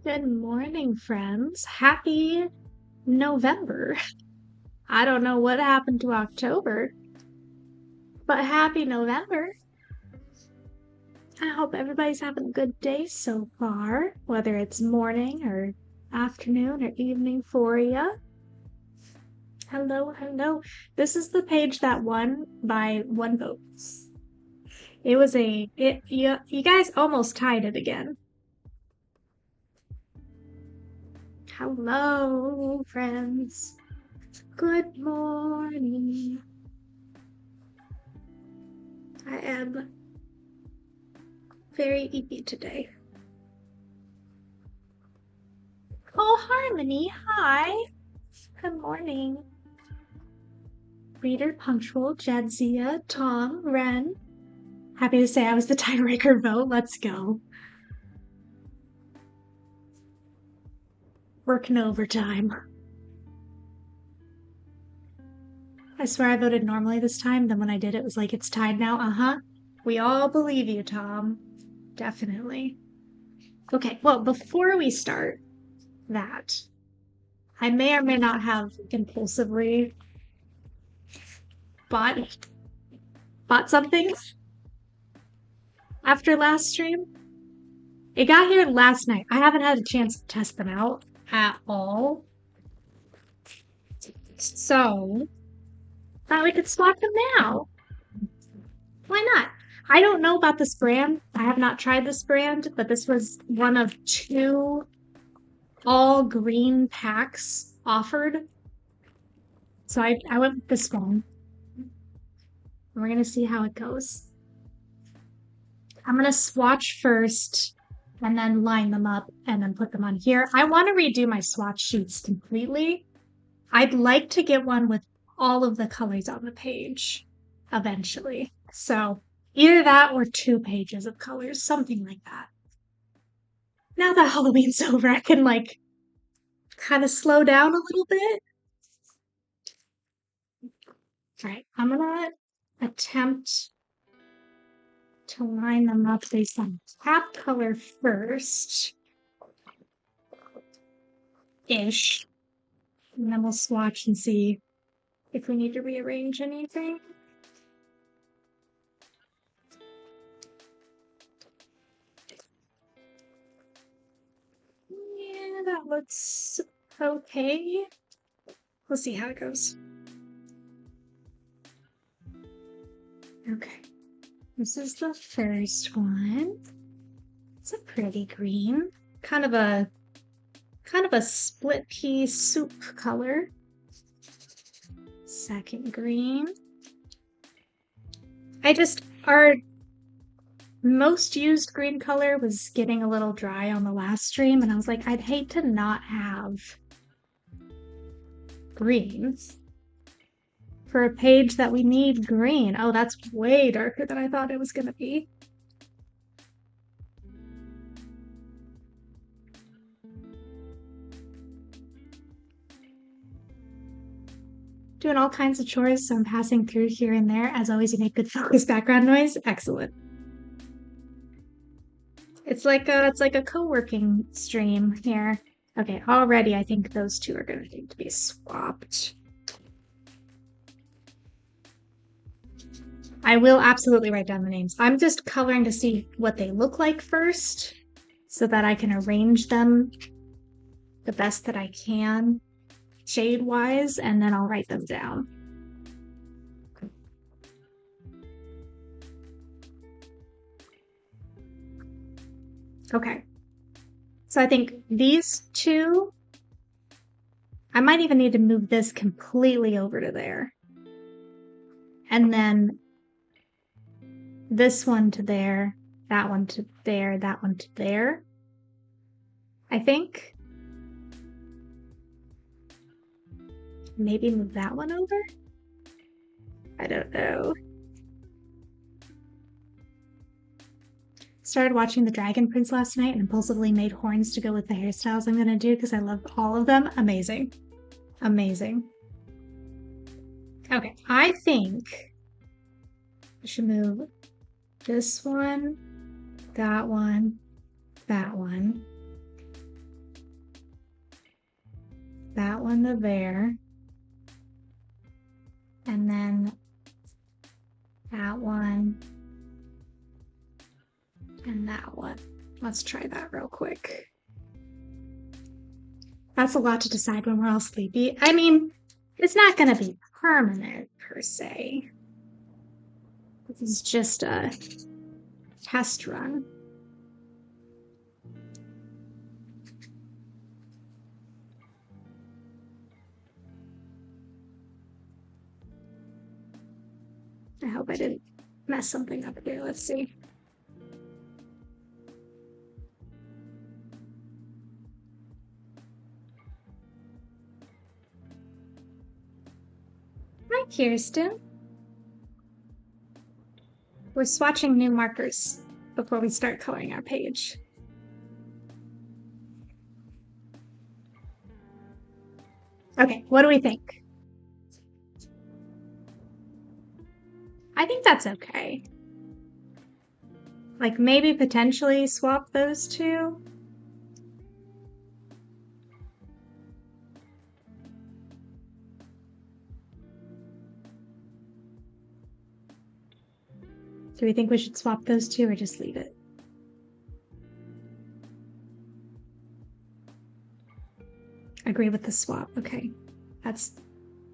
Good morning, friends. Happy November. I don't know what happened to October, but happy November. I hope everybody's having a good day so far, whether it's morning or afternoon or evening for you. Hello, hello. This is the page that won by 1 vote. You guys almost tied it again. Hello, friends. Good morning. I am very eepy today. Oh, Harmony, hi. Good morning. Reader Punctual, Jadzia, Tom, Ren. Happy to say I was the tiebreaker vote. Let's go. Working overtime. I swear I voted normally this time. Then when I did, it was like, it's tied now. Uh-huh. We all believe you, Tom. Definitely. Okay, well, before we start that, I may or may not have impulsively bought something after last stream. It got here last night. I haven't had a chance to test them out at all. So, thought we could swap them now. Why not? I don't know about this brand. I have not tried this brand, but this was one of 2 all green packs offered. So I went with this one. We're going to see how it goes. I'm going to swatch first and then line them up and then put them on here. I want to redo my swatch sheets completely. I'd like to get one with all of the colors on the page eventually. So either that or 2 pages of colors, something like that. Now that Halloween's over, I can kind of slow down a little bit. All right, I'm gonna attempt to line them up based on top color first. Ish. And then we'll swatch and see if we need to rearrange anything. Yeah, that looks okay. We'll see how it goes. Okay. This is the first one. It's a pretty green. Kind of a split pea soup color. Second green. Our most used green color was getting a little dry on the last stream, and I was like, I'd hate to not have greens for a page that we need green. Oh, that's way darker than I thought it was gonna be. Doing all kinds of chores, so I'm passing through here and there. As always, you make good focused background noise. Excellent. It's like a co-working stream here. Okay, already I think those 2 are gonna need to be swapped. I will absolutely write down the names. I'm just coloring to see what they look like first so that I can arrange them the best that I can shade-wise, and then I'll write them down. Okay. So I think these 2, I might even need to move this completely over to there. And then this one to there, that one to there, that one to there. I think. Maybe move that one over? I don't know. Started watching The Dragon Prince last night and impulsively made horns to go with the hairstyles I'm gonna do because I love all of them. Amazing. Amazing. Okay, I think I should move this one, that one, that one. one to there. And then that one. And that one. Let's try that real quick. That's a lot to decide when we're all sleepy. I mean, it's not going to be permanent per se. This is just a test run. I hope I didn't mess something up here. Let's see. Hi, Kirsten. We're swatching new markers before we start coloring our page. Okay, what do we think? I think that's okay. Like maybe potentially swap those two. Do we think we should swap those two or just leave it? Agree with the swap. Okay. That's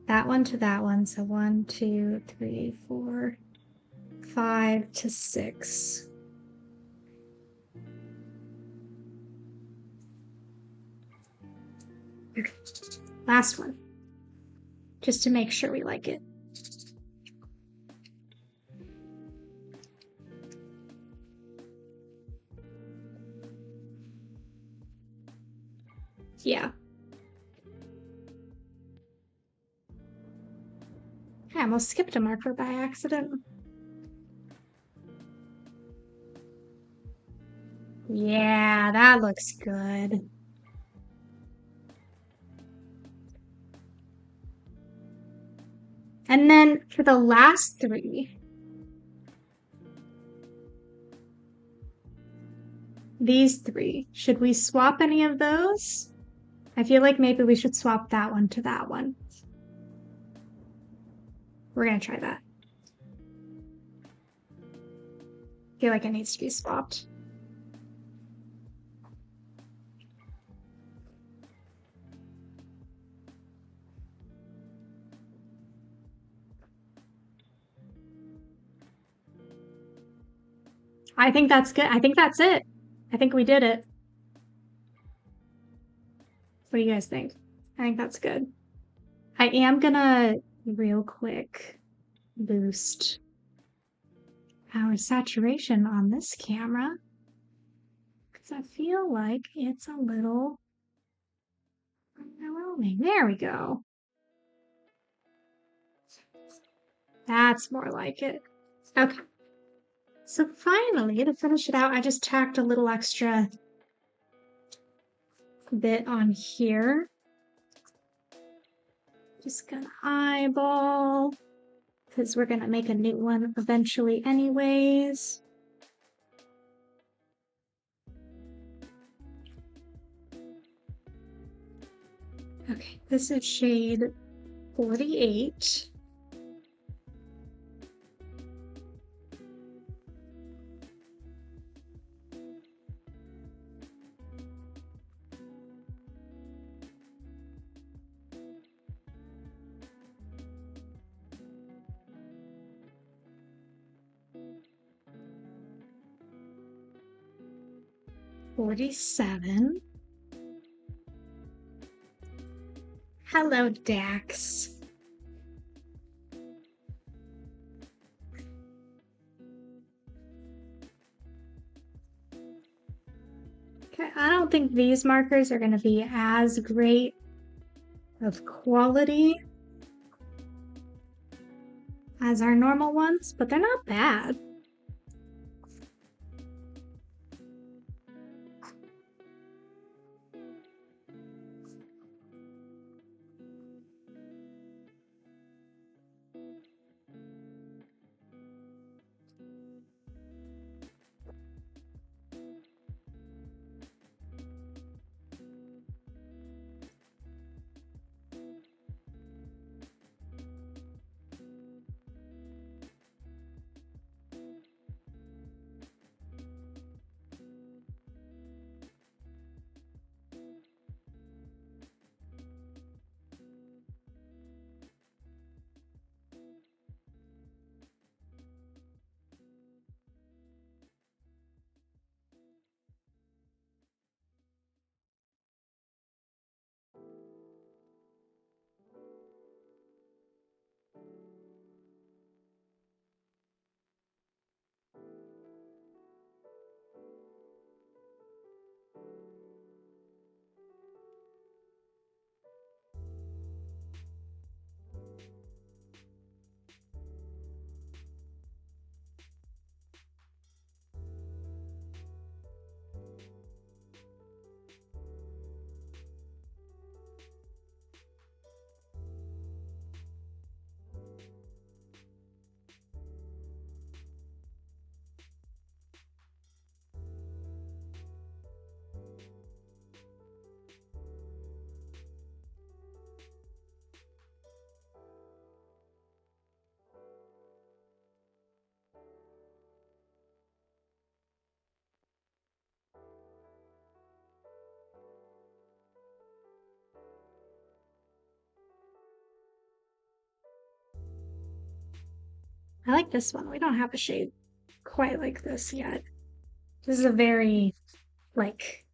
that one to that one. So 1, 2, 3, 4, 5 to 6. Okay. Last one. Just to make sure we like it. Yeah. I almost skipped a marker by accident. Yeah, that looks good. And then for the last 3, these 3, should we swap any of those? I feel like maybe we should swap that one to that one. We're gonna try that. I feel like it needs to be swapped. I think that's good. I think that's it. I think we did it. What do you guys think? I think that's good. I am gonna real quick boost our saturation on this camera because I feel like it's a little overwhelming. There we go. That's more like it. Okay. So finally, to finish it out, I just tacked a little extra bit on here. Just gonna eyeball because we're gonna make a new one eventually anyways. Okay, this is shade 48. $47. Hello, Dax. Okay, I don't think these markers are going to be as great of quality as our normal ones, but they're not bad. I like this one. We don't have a shade quite like this yet. This is a very, like,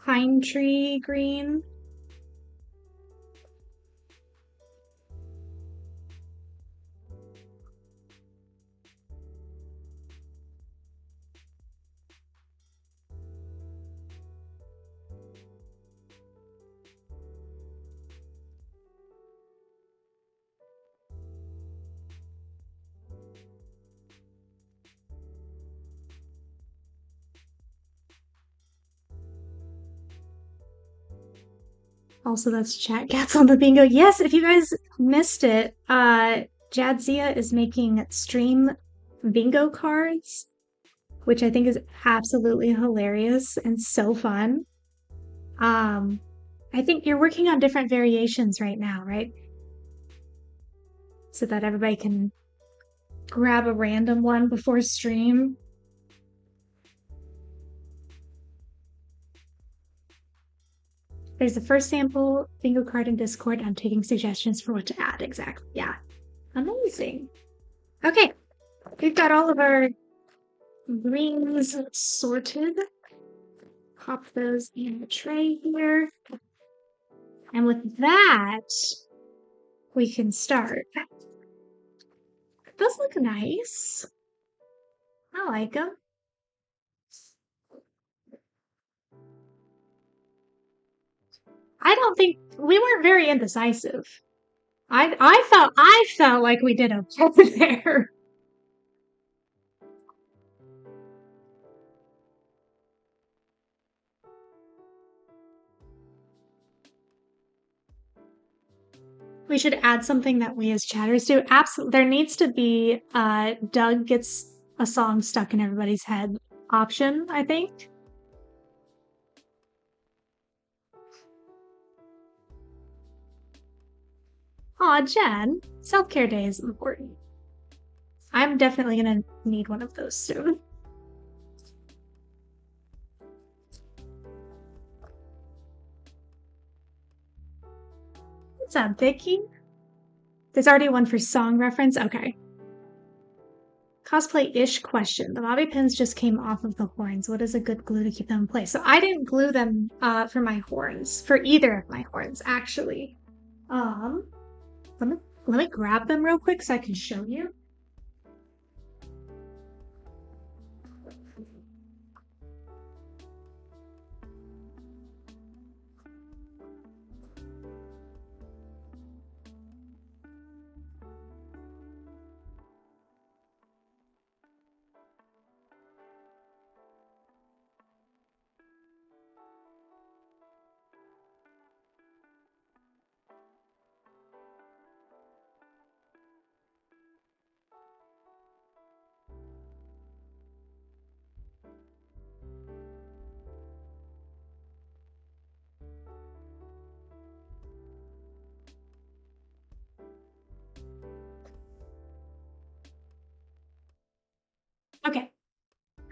pine tree green. Also, that's Chat Cats on the bingo. Yes, if you guys missed it, Jadzia is making stream bingo cards, which I think is absolutely hilarious and so fun. Um, I think you're working on different variations right now, right? So that everybody can grab a random one before stream. There's the first sample bingo card in Discord. I'm taking suggestions for what to add exactly. Yeah. Amazing. Okay. We've got all of our greens sorted. Pop those in the tray here. And with that, we can start. Those look nice. I like them. I don't think we weren't very indecisive. I felt like we did okay there. We should add something that we as chatters do. Absolutely, there needs to be Doug gets a song stuck in everybody's head option, I think. Aw, Jen, self-care day is important. I'm definitely gonna need one of those soon. What's up, Vicky? There's already one for song reference. Okay. Cosplay-ish question. The bobby pins just came off of the horns. What is a good glue to keep them in place? So I didn't glue them for my horns, for either of my horns, actually. Um, let me grab them real quick so I can show you. Okay.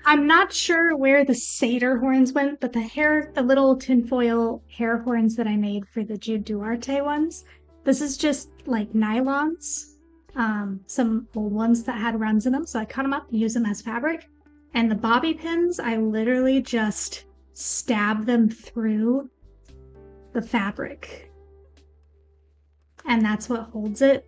I'm not sure where the satyr horns went, but the little tinfoil hair horns that I made for the Jude Duarte ones, this is just like nylons, some old ones that had runs in them. So I cut them up and use them as fabric. And the bobby pins, I literally just stab them through the fabric. And that's what holds it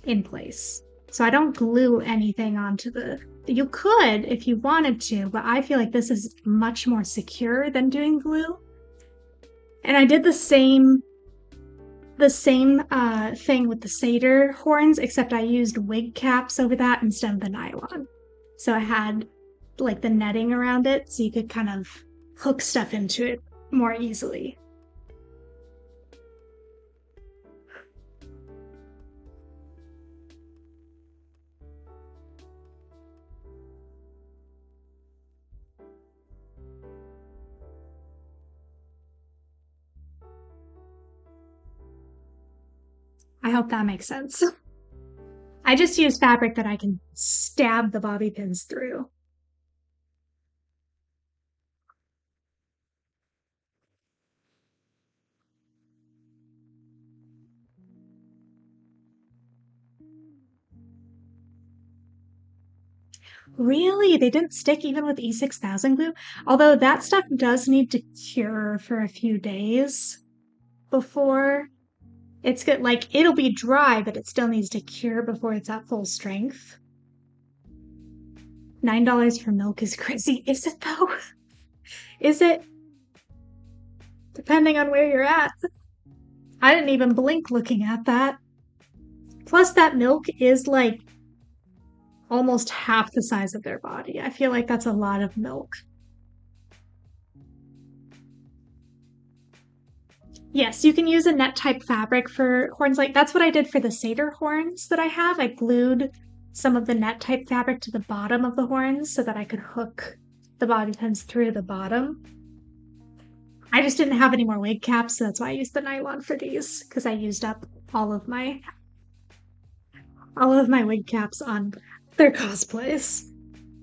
in place. So I don't glue anything onto the. You could if you wanted to, but I feel like this is much more secure than doing glue. And I did the same thing with the satyr horns, except I used wig caps over that instead of the nylon. So I had like the netting around it so you could kind of hook stuff into it more easily. I hope that makes sense. I just use fabric that I can stab the bobby pins through. Really? They didn't stick even with E6000 glue? Although that stuff does need to cure for a few days before it's good. Like, it'll be dry, but it still needs to cure before it's at full strength. $9 for milk is crazy. Is it though? Is it? Depending on where you're at. I didn't even blink looking at that. Plus, that milk is like almost half the size of their body. I feel like that's a lot of milk. Yes, you can use a net type fabric for horns. Like that's what I did for the satyr horns that I have. I glued some of the net type fabric to the bottom of the horns so that I could hook the bobby pins through the bottom. I just didn't have any more wig caps, so that's why I used the nylon for these, because I used up all of my wig caps on their cosplays.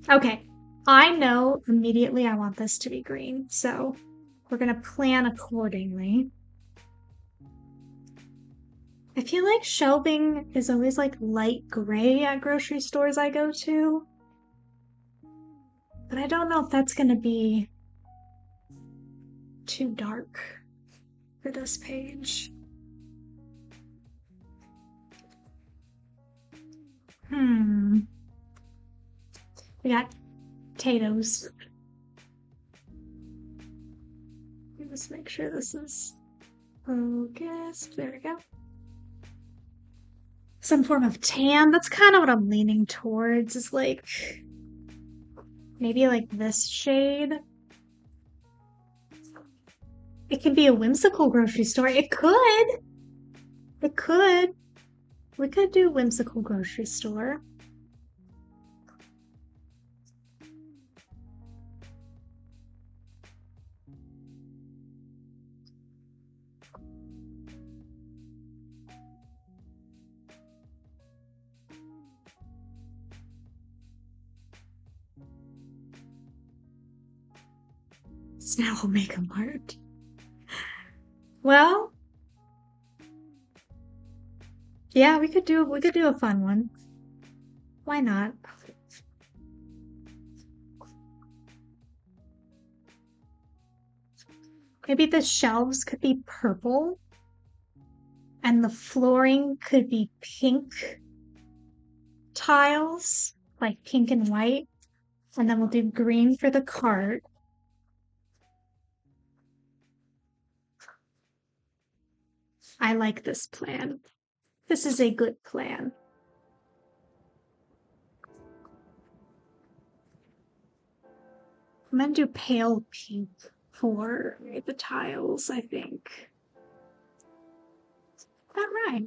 Okay, I know immediately I want this to be green, so we're gonna plan accordingly. I feel like shelving is always like light gray at grocery stores I go to, but I don't know if that's gonna be too dark for this page. We got potatoes. Let's make sure this is focused. There we go. Some form of tan. That's kind of what I'm leaning towards, is like maybe like this shade. It could be a whimsical grocery store. It could. It could. We could do whimsical grocery store. Now we'll make a mart. Well, yeah, we could do a fun one. Why not? Maybe the shelves could be purple and the flooring could be pink tiles, like pink and white. And then we'll do green for the cart. I like this plan. This is a good plan. I'm gonna do pale pink for the tiles, I think. All right.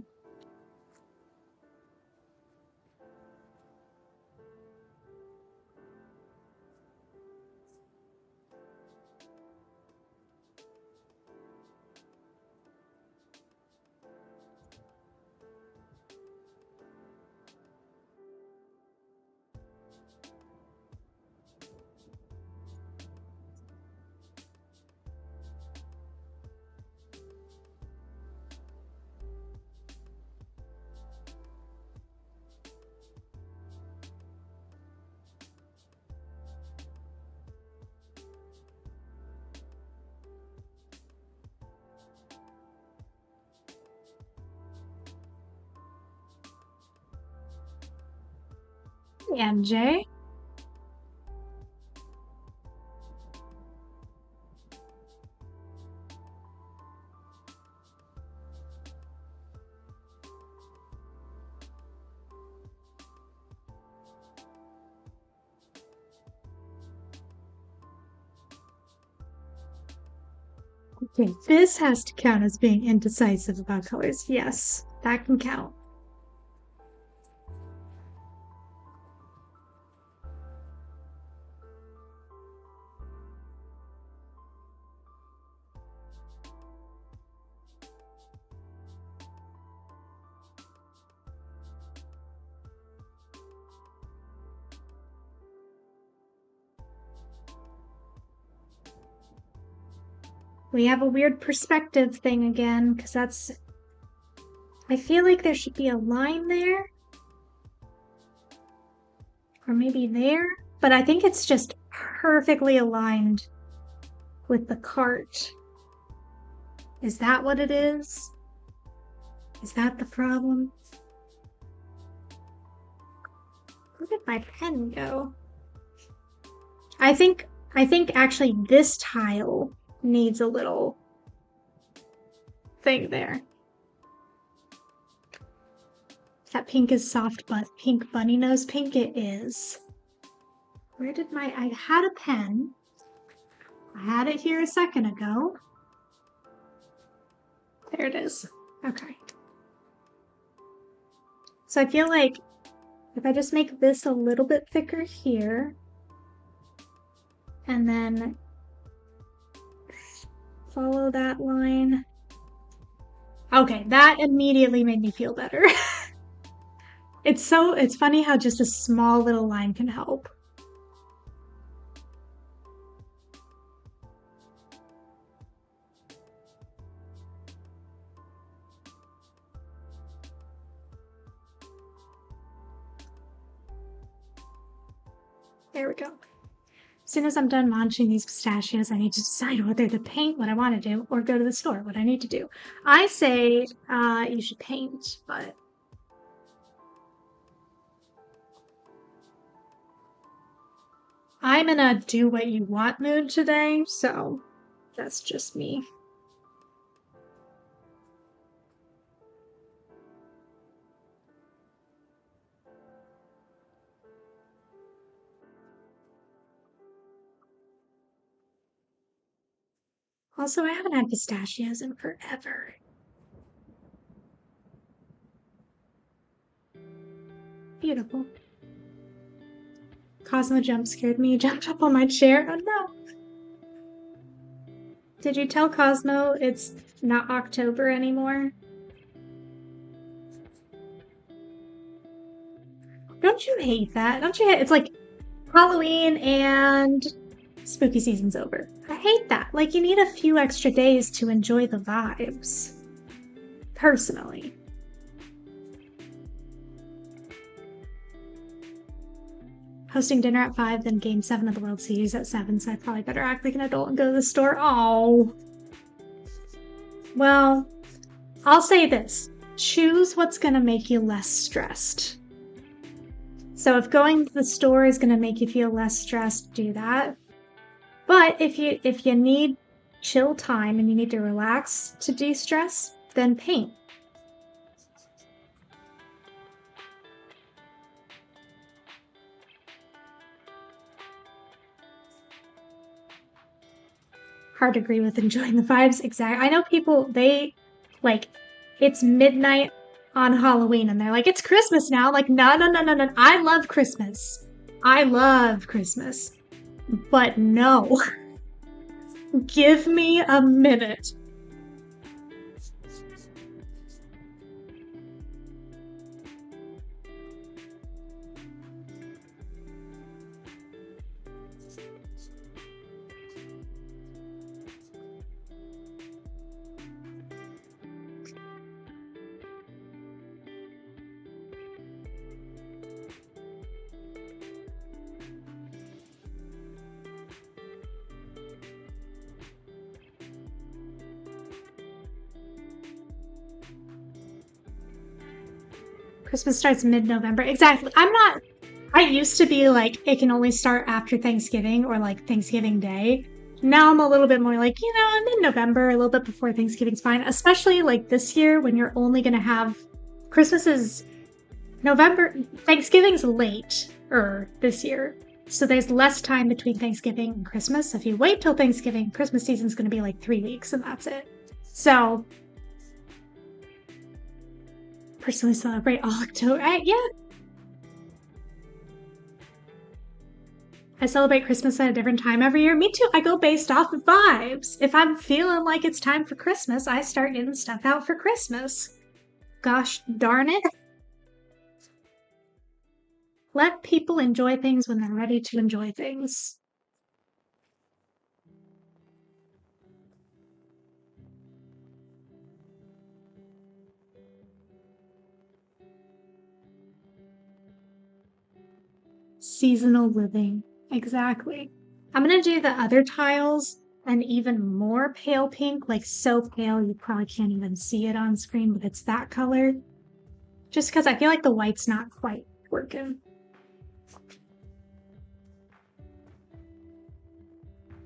MJ. Okay, this has to count as being indecisive about colors. Yes, that can count. We have a weird perspective thing again, because that's... I feel like there should be a line there. Or maybe there, but I think it's just perfectly aligned with the cart. Is that what it is? Is that the problem? Where did my pen go? I think actually this tile needs a little thing there. That pink is soft, but pink bunny nose pink it is. Where did I had a pen. I had it here a second ago. There it is. Okay. So I feel like if I just make this a little bit thicker here, and then follow that line. Okay, that immediately made me feel better. It's funny how just a small little line can help. There we go. As soon as I'm done munching these pistachios, I need to decide whether to paint what I want to do or go to the store, what I need to do. I say you should paint, but I'm in a do what you want mood today, so that's just me. Also, I haven't had pistachios in forever. Beautiful. Cosmo jump scared me. He jumped up on my chair. Oh no. Did you tell Cosmo it's not October anymore? Don't you hate that? Don't you hate it's like Halloween and spooky season's over. I hate that. Like, you need a few extra days to enjoy the vibes. Personally. Hosting dinner at 5, then Game 7 of the World Series at 7, so I probably better act like an adult and go to the store. Oh. Well, I'll say this. Choose what's gonna make you less stressed. So if going to the store is gonna make you feel less stressed, do that. But if you need chill time and you need to relax to de-stress, then paint. Hard to agree with enjoying the vibes. Exactly. I know people, they like, it's midnight on Halloween and they're like, it's Christmas now. Like, no. I love Christmas. I love Christmas. But no. Give me a minute. Christmas starts mid-November. Exactly. I used to be like, it can only start after Thanksgiving or like Thanksgiving Day. Now I'm a little bit more like, mid-November, a little bit before Thanksgiving's fine. Especially like this year when you're only going to have Christmas is November, Thanksgiving's late this year. So there's less time between Thanksgiving and Christmas. If you wait till Thanksgiving, Christmas season's going to be like 3 weeks and that's it. So personally celebrate all October. Yeah. I celebrate Christmas at a different time every year. Me too. I go based off of vibes. If I'm feeling like it's time for Christmas, I start getting stuff out for Christmas. Gosh darn it. Let people enjoy things when they're ready to enjoy things. Seasonal living. Exactly. I'm gonna do the other tiles an even more pale pink, like so pale you probably can't even see it on screen, but it's that color. Just because I feel like the white's not quite working.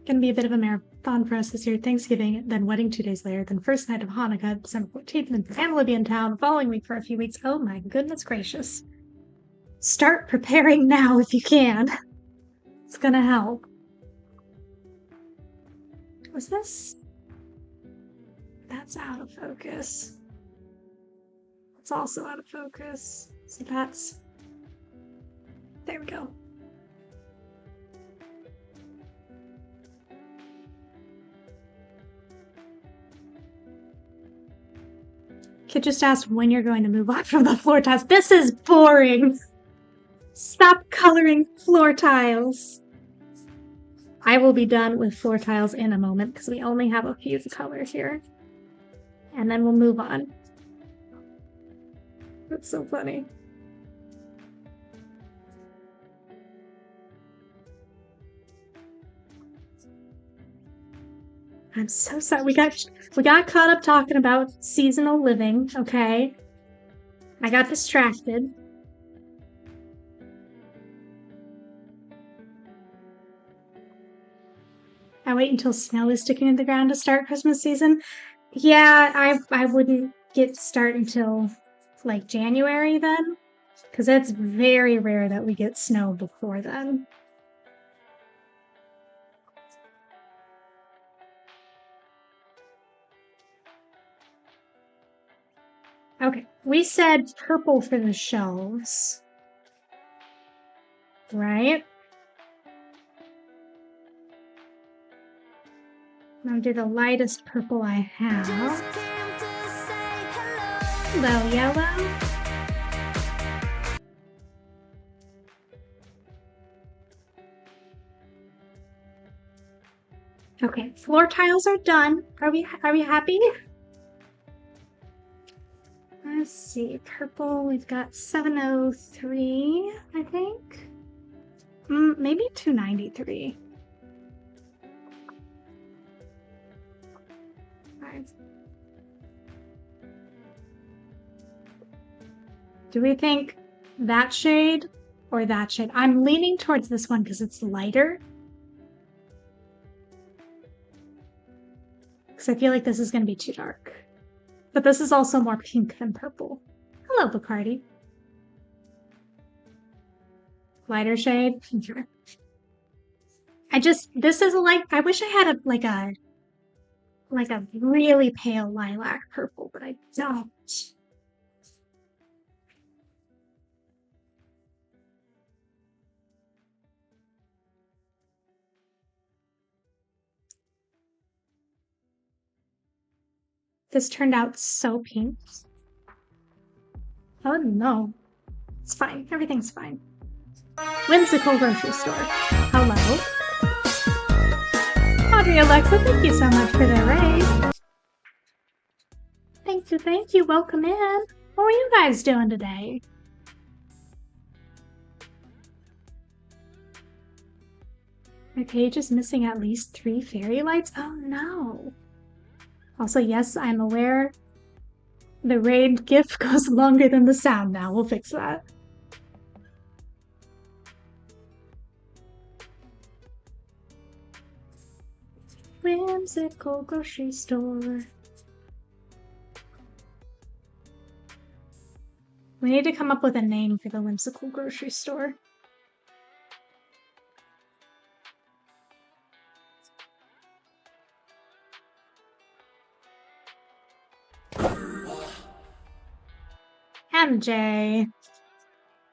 Gonna be a bit of a marathon for us this year. Thanksgiving, then wedding 2 days later, then first night of Hanukkah, December 14th, then family will be in town, following week for a few weeks. Oh my goodness gracious. Start preparing now if you can. It's gonna help. Was this? That's out of focus. It's also out of focus. So that's... There we go. Kid just asked when you're going to move on from the floor tiles. This is boring. Stop coloring floor tiles. I will be done with floor tiles in a moment because we only have a few colors here. And then we'll move on. That's so funny. I'm so sorry. We got caught up talking about seasonal living, okay? I got distracted. I wait until snow is sticking in the ground to start Christmas season. Yeah, I wouldn't get start until like January then, because it's very rare that we get snow before then. Okay, we said purple for the shelves, right? I'm gonna do the lightest purple I have. Hello, yellow. Okay, floor tiles are done. Are we happy? Let's see, purple, we've got 703, I think. Maybe 293. Do we think that shade or that shade? I'm leaning towards this one because it's lighter. Because I feel like this is going to be too dark. But this is also more pink than purple. Hello, Bacardi. Lighter shade. This is I wish I had a really pale lilac purple, but I don't. This turned out so pink. Oh no. It's fine. Everything's fine. Whimsical grocery store. Hello. Audrey Alexa, thank you so much for the raid. Thank you. Welcome in. How are you guys doing today? My page is missing at least 3 fairy lights. Oh no. Also, yes, I'm aware the raid GIF goes longer than the sound now. We'll fix that. Whimsical grocery store. We need to come up with a name for the whimsical grocery store. MJ.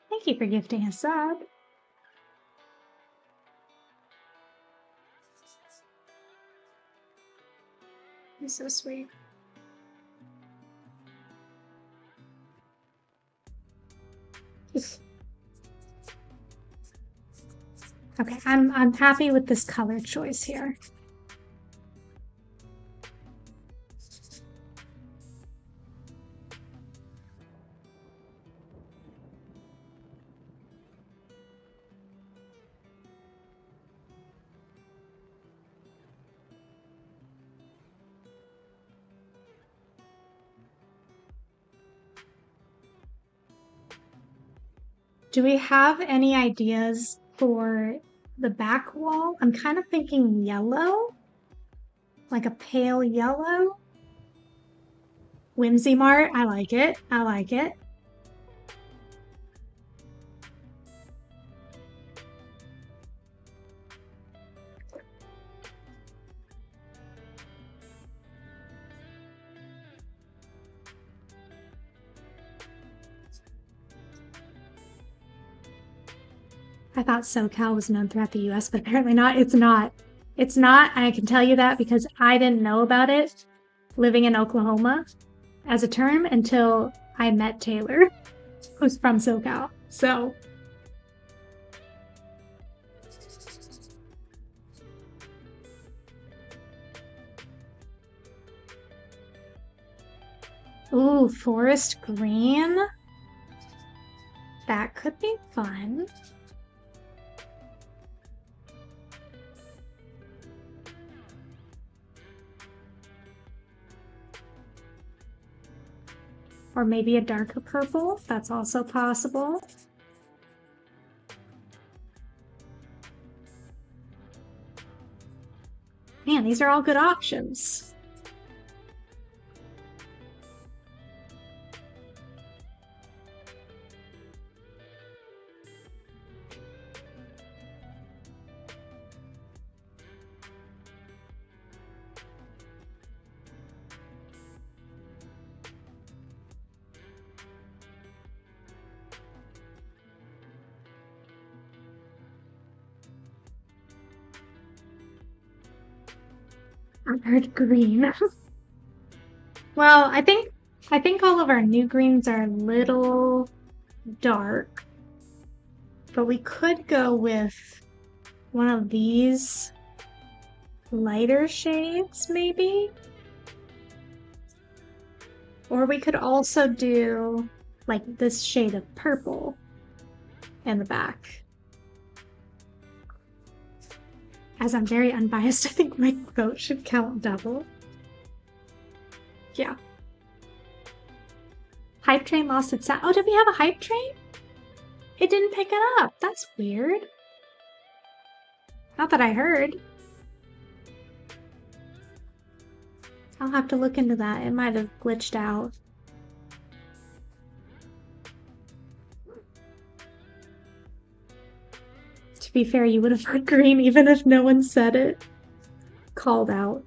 Thank you for gifting a sub. You're so sweet. Okay, I'm happy with this color choice here. Do we have any ideas for the back wall? I'm kind of thinking yellow, like a pale yellow. Whimsy Mart, I like it. I like it. I thought SoCal was known throughout the US, but apparently not. It's not. It's not. I can tell you that because I didn't know about it living in Oklahoma as a term until I met Taylor, who's from SoCal. So, ooh, forest green. That could be fun. Or maybe a darker purple. That's also possible. Man, these are all good options. I heard green. Well, I think all of our new greens are a little dark, but we could go with one of these lighter shades, maybe? Or we could also do like this shade of purple in the back. As I'm very unbiased, I think my vote should count double. Yeah. Hype train lost its sound. Oh, did we have a hype train? It didn't pick it up. That's weird. Not that I heard. I'll have to look into that. It might have glitched out. To be fair, you would have heard green even if no one said it. Called out.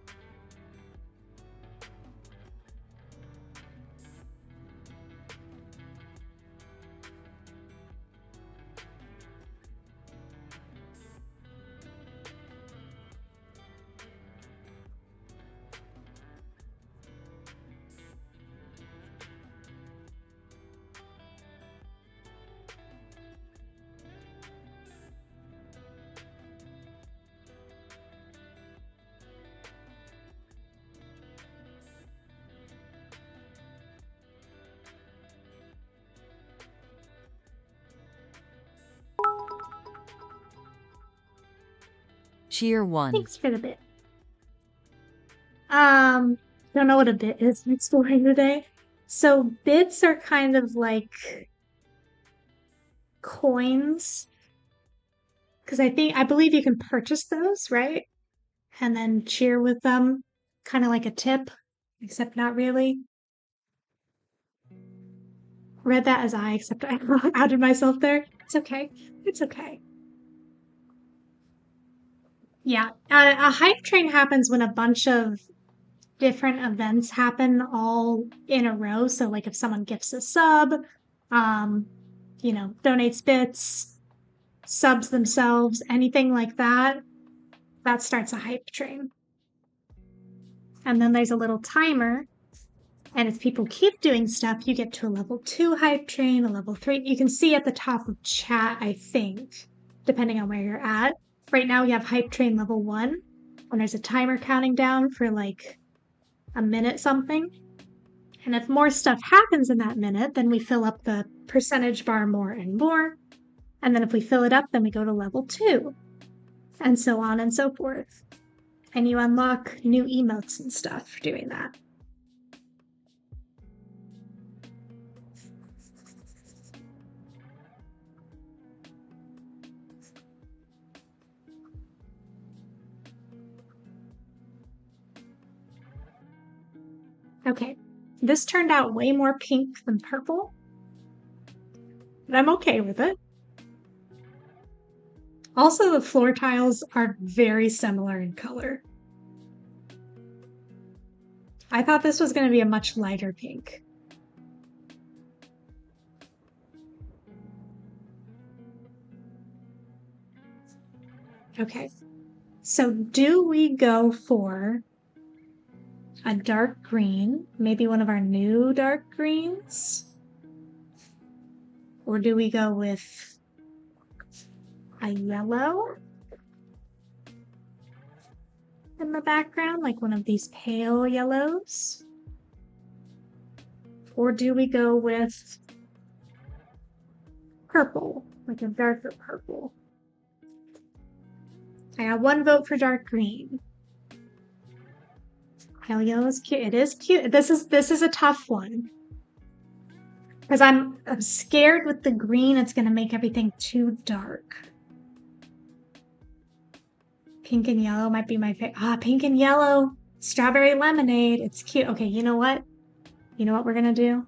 Cheer 1. Thanks for the bit. Don't know what a bit is. I'm exploring today. So bits are kind of like coins. Because I believe you can purchase those, right? And then cheer with them, kind of like a tip, except not really. Read that as I, except I outed myself there. It's okay. It's okay. Yeah, a hype train happens when a bunch of different events happen all in a row. So, like if someone gifts a sub, um, donates bits, subs themselves, anything like that, that starts a hype train. And then there's a little timer. And if people keep doing stuff, you get to a level 2 hype train, a level 3. You can see at the top of chat, I think, depending on where you're at. Right now we have hype train level 1, and there's a timer counting down for like a minute something. And if more stuff happens in that minute, then we fill up the percentage bar more and more. And then if we fill it up, then we go to level 2. And so on and so forth. And you unlock new emotes and stuff for doing that. Okay, this turned out way more pink than purple, but I'm okay with it. Also, the floor tiles are very similar in color. I thought this was going to be a much lighter pink. Okay, so do we go for a dark green, maybe one of our new dark greens? Or do we go with a yellow in the background, like one of these pale yellows? Or do we go with purple, like a darker purple? I got one vote for dark green. Pale yellow is cute. It is cute. This is a tough one. Because I'm scared with the green, it's going to make everything too dark. Pink and yellow might be my favorite. Ah, pink and yellow. Strawberry lemonade. It's cute. Okay, you know what? You know what we're going to do?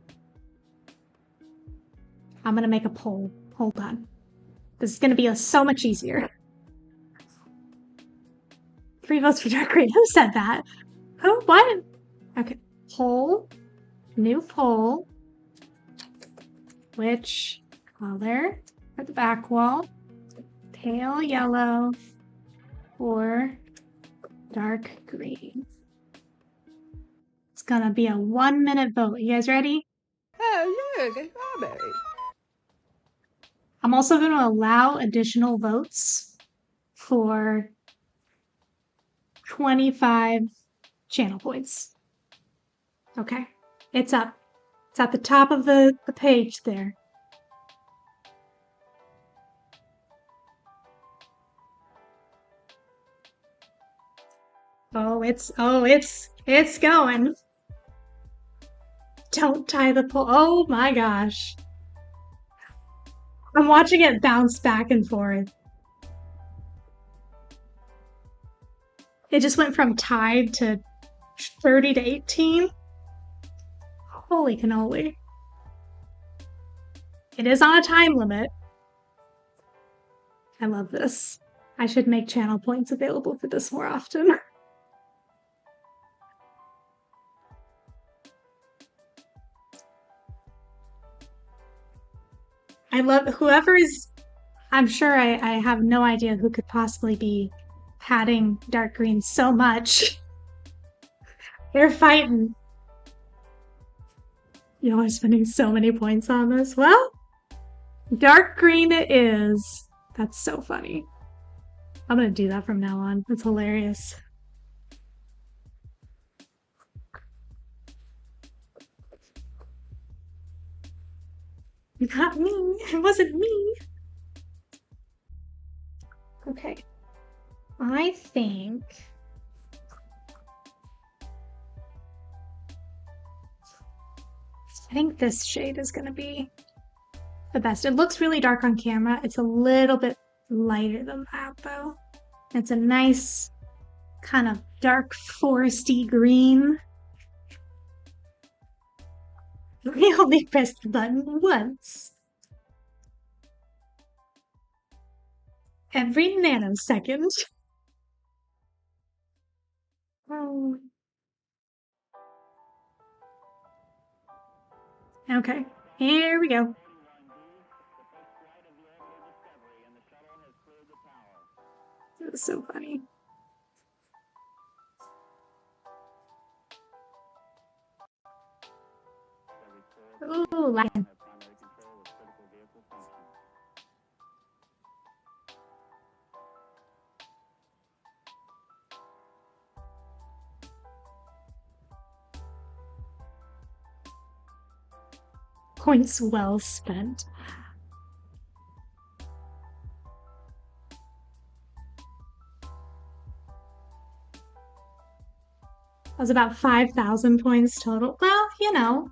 I'm going to make a poll. Hold on. This is going to be so much easier. 3 votes for dark green. Who said that? Who? What? Okay. Poll. New poll. Which color for the back wall? Pale yellow or dark green? It's gonna be a 1-minute vote. You guys ready? Oh, look, a strawberry. I'm also going to allow additional votes for 25 channel points. Okay, it's up. It's at the top of the page there. Oh, it's going. Don't tie the pole. Oh my gosh. I'm watching it bounce back and forth. It just went from tied to 30 to 18. Holy cannoli. It is on a time limit. I love this. I should make channel points available for this more often. I love whoever is. I'm sure I have no idea who could possibly be padding dark green so much. They're fighting. Y'all are spending so many points on this. Well, dark green it is. That's so funny. I'm gonna do that from now on. That's hilarious. Not me. It wasn't me. Okay. I think this shade is gonna be the best. It looks really dark on camera. It's a little bit lighter than that though. It's a nice kind of dark foresty green. We only pressed the button once. Every nanosecond. Oh. Okay, here we go. It was so funny. Ooh, lion. Points well spent. That was about 5,000 points total. Well, you know,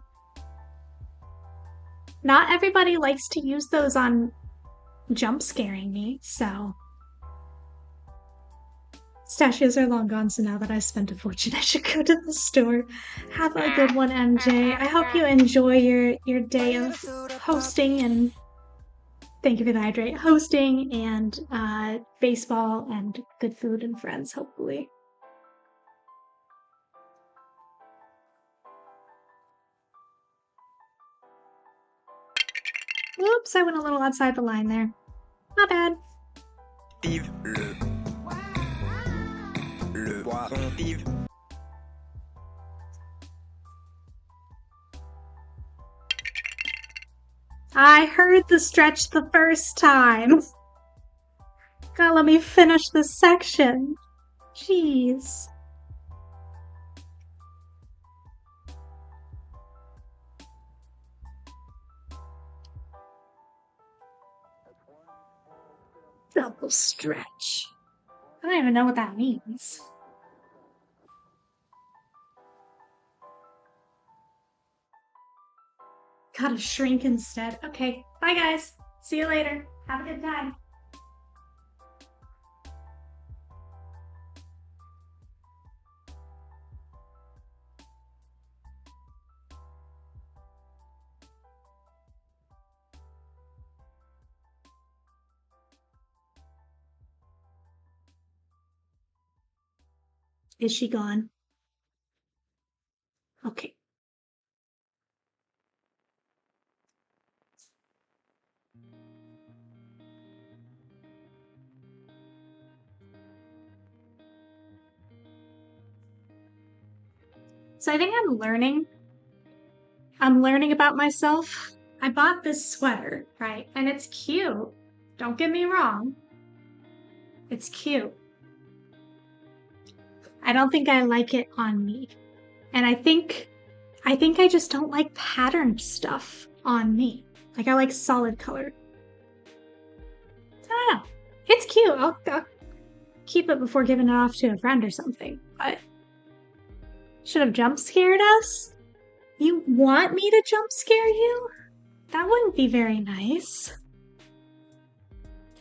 not everybody likes to use those on jump scaring me, so Pistachios are long gone, so now that I spent a fortune, I should go to the store. Have a good one, MJ. I hope you enjoy your day of hosting, and thank you for the hydrate. Hosting and baseball and good food and friends, hopefully. Whoops, I went a little outside the line there. Not bad. Yves le poiron Yves. I heard the stretch the first time. Gotta let me finish this section. Jeez. Double stretch. I don't even know what that means. Gotta shrink instead. Okay, bye guys. See you later. Have a good time. Is she gone? Okay. So I think I'm learning about myself. I bought this sweater, right? And it's cute. Don't get me wrong. It's cute. I don't think I like it on me. And I think I just don't like patterned stuff on me. Like I like solid color. I don't know. It's cute. I'll keep it before giving it off to a friend or something. But should have jump scared us? You want me to jump scare you? That wouldn't be very nice.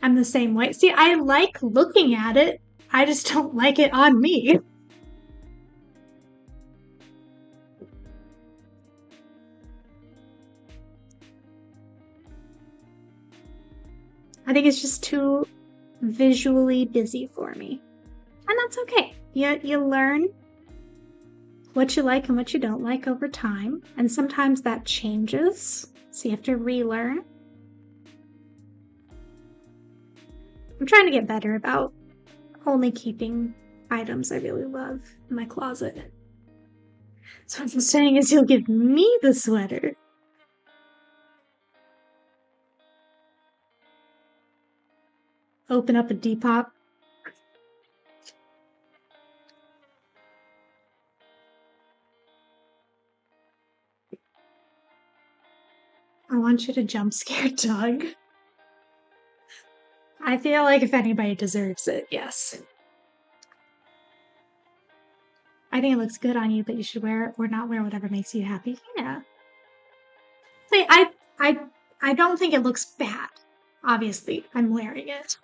I'm the same way. See, I like looking at it. I just don't like it on me. I think it's just too visually busy for me. And that's okay. You learn what you like and what you don't like over time. And sometimes that changes. So you have to relearn. I'm trying to get better about only keeping items I really love in my closet. So what I'm saying is you'll give me the sweater. Open up a Depop. I want you to jump scare Doug. I feel like if anybody deserves it, yes. I think it looks good on you, but you should wear it or not wear whatever makes you happy. Yeah. I don't think it looks bad. Obviously, I'm wearing it.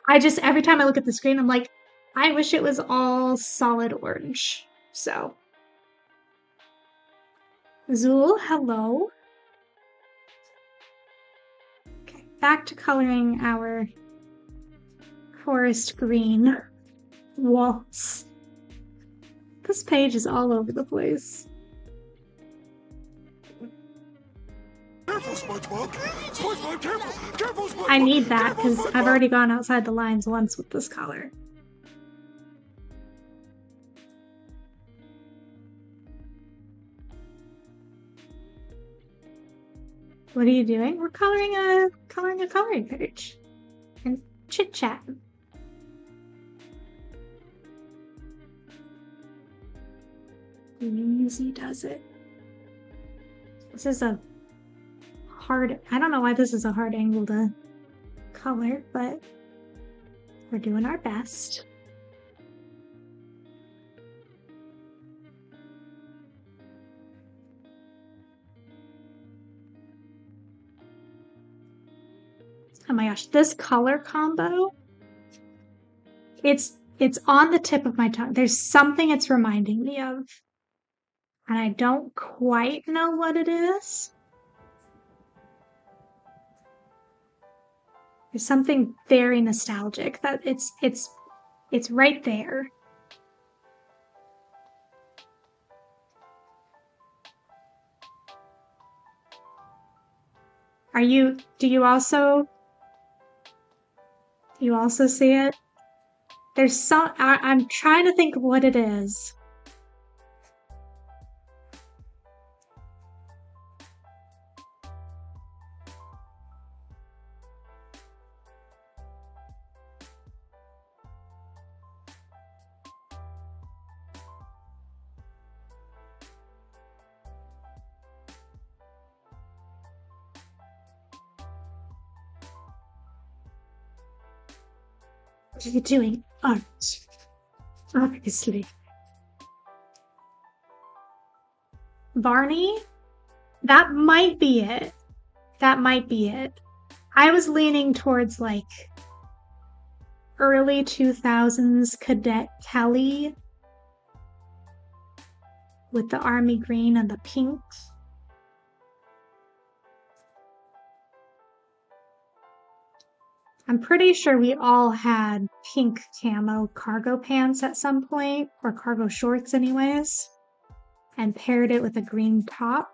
I just, every time I look at the screen, I'm like, I wish it was all solid orange. So. Zool, hello. Okay, back to coloring our forest green walls. This page is all over the place. Careful, SpongeBob! SpongeBob, careful! Careful, SpongeBob! I need that because I've already gone outside the lines once with this color. What are you doing? We're coloring a coloring page and chit chat. Easy does it. This is a hard. I don't know why this is a hard angle to color, but we're doing our best. Oh my gosh, this color combo, it's It's on the tip of my tongue. There's something it's reminding me of. And I don't quite know what it is. There's something very nostalgic that it's right there. Do you also see it? There's some, I'm trying to think of what it is. What are you doing? Art. Obviously. Barney? That might be it. That might be it. I was leaning towards like early 2000s Cadet Kelly with the army green and the pink. I'm pretty sure we all had pink camo cargo pants at some point, or cargo shorts anyways, and paired it with a green top.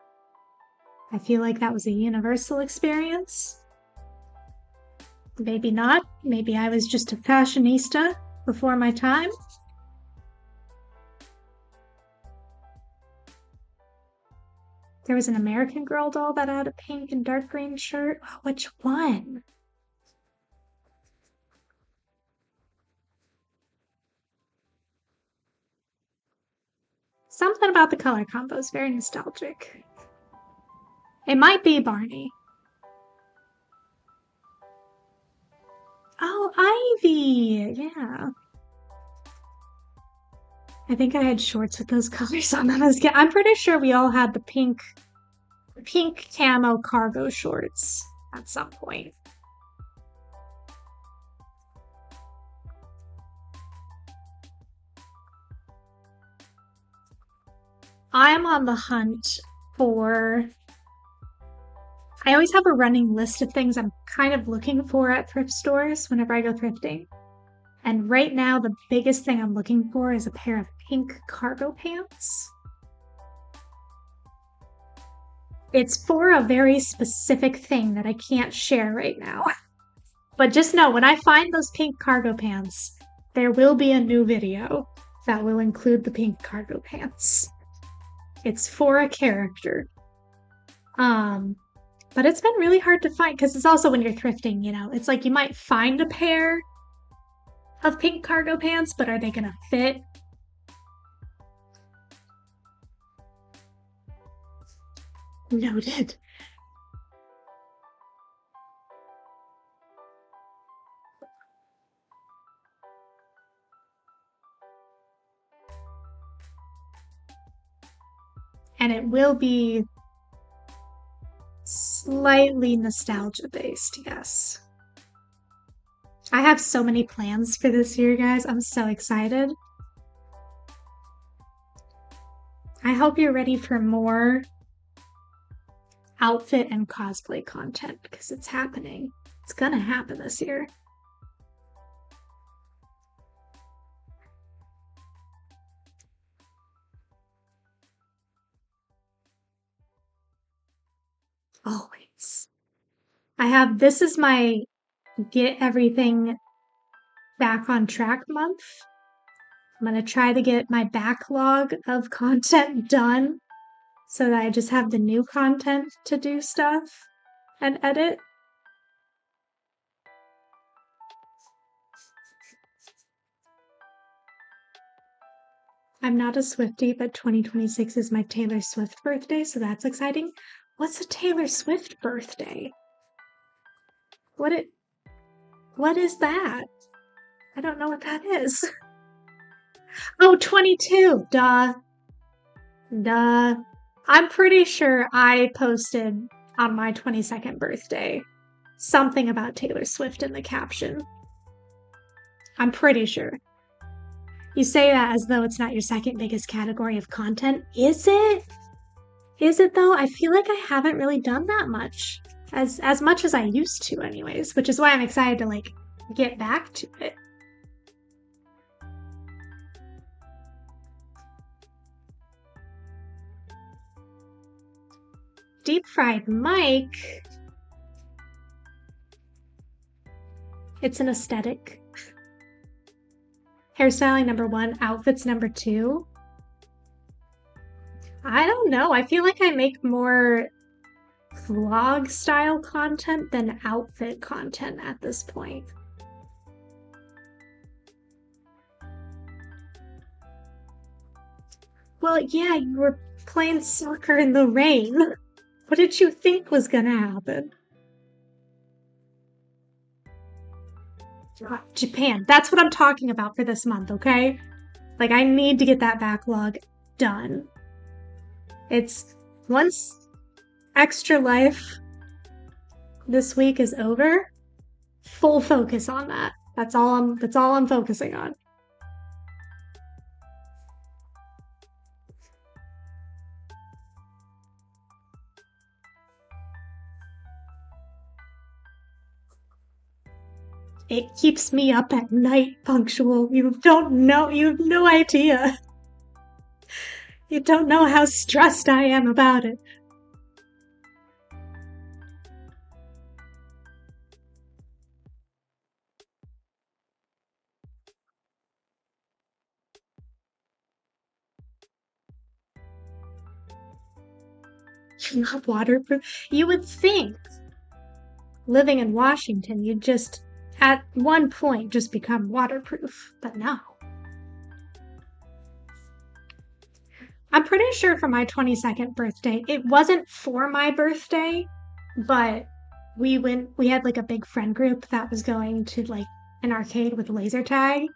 I feel like that was a universal experience. Maybe not. Maybe I was just a fashionista before my time. There was an American Girl doll that had a pink and dark green shirt. Which one? Something about the color combo is very nostalgic. It might be Barney. Oh, Ivy! Yeah. I think I had shorts with those colors on them. I'm pretty sure we all had the pink camo cargo shorts at some point. I'm on the hunt for... I always have a running list of things I'm kind of looking for at thrift stores whenever I go thrifting. And right now, the biggest thing I'm looking for is a pair of pink cargo pants. It's for a very specific thing that I can't share right now. But just know, when I find those pink cargo pants, there will be a new video that will include the pink cargo pants. It's for a character. But it's been really hard to find, because it's also when you're thrifting, you know, it's like you might find a pair of pink cargo pants, but are they gonna fit? Noted. And it will be slightly nostalgia based, yes. I have so many plans for this year, guys. I'm so excited. I hope you're ready for more outfit and cosplay content, because it's happening. It's gonna happen this year. Always. This is my get everything back on track month. I'm gonna try to get my backlog of content done so that I just have the new content to do stuff and edit. I'm not a Swiftie, but 2026 is my Taylor Swift birthday, so that's exciting. What's a Taylor Swift birthday? What is that? I don't know what that is. Oh, 22. Duh. I'm pretty sure I posted on my 22nd birthday something about Taylor Swift in the caption. I'm pretty sure. You say that as though it's not your second biggest category of content. Is it? Is it though? I feel like I haven't really done that much. As much as I used to anyways, which is why I'm excited to like get back to it. Deep fried Mike. It's an aesthetic. Hairstyling number 1, outfits number 2. I don't know. I feel like I make more vlog style content than outfit content at this point. Well, yeah, you were playing soccer in the rain. What did you think was gonna happen? Japan. That's what I'm talking about for this month, okay? Like, I need to get that backlog done. It's once Extra Life this week is over, full focus on that. That's all I'm focusing on. It keeps me up at night, Punctual. You have no idea. You don't know how stressed I am about it. You're not waterproof. You would think living in Washington, you'd just at one point just become waterproof, but no. I'm pretty sure for my 22nd birthday, it wasn't for my birthday, but we had like a big friend group that was going to like an arcade with laser tag,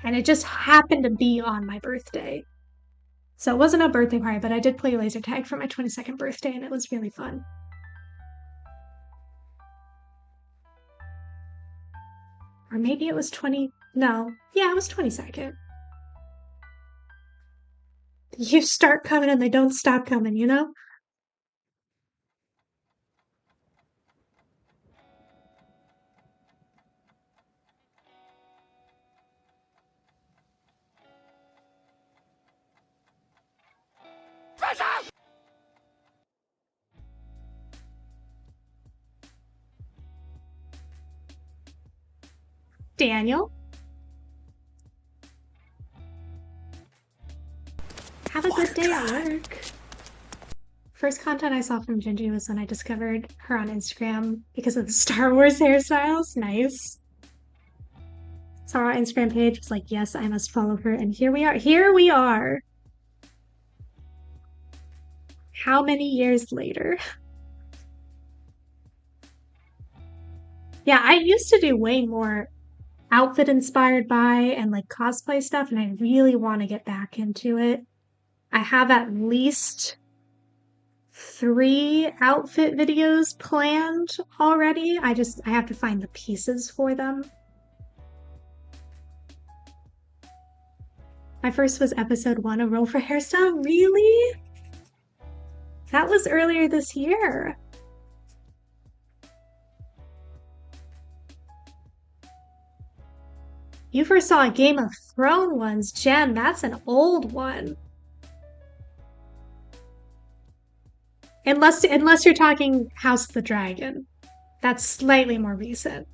and it just happened to be on my birthday. So it wasn't a birthday party, but I did play laser tag for my 22nd birthday, and it was really fun. Or maybe it was 20, no, yeah, it was 22nd. You start coming and they don't stop coming, you know? Daniel? Have a good day at work. First content I saw from Gingy was when I discovered her on Instagram because of the Star Wars hairstyles. Nice. Saw her Instagram page, was like, yes, I must follow her. And here we are. Here we are. How many years later? Yeah, I used to do way more outfit inspired by and like cosplay stuff, and I really want to get back into it. I have at least 3 outfit videos planned already. I have to find the pieces for them. My first was episode 1 of Roll for Hairstyle. Really? That was earlier this year. You first saw a Game of Thrones ones, Jen. That's an old one. Unless you're talking House of the Dragon. That's slightly more recent.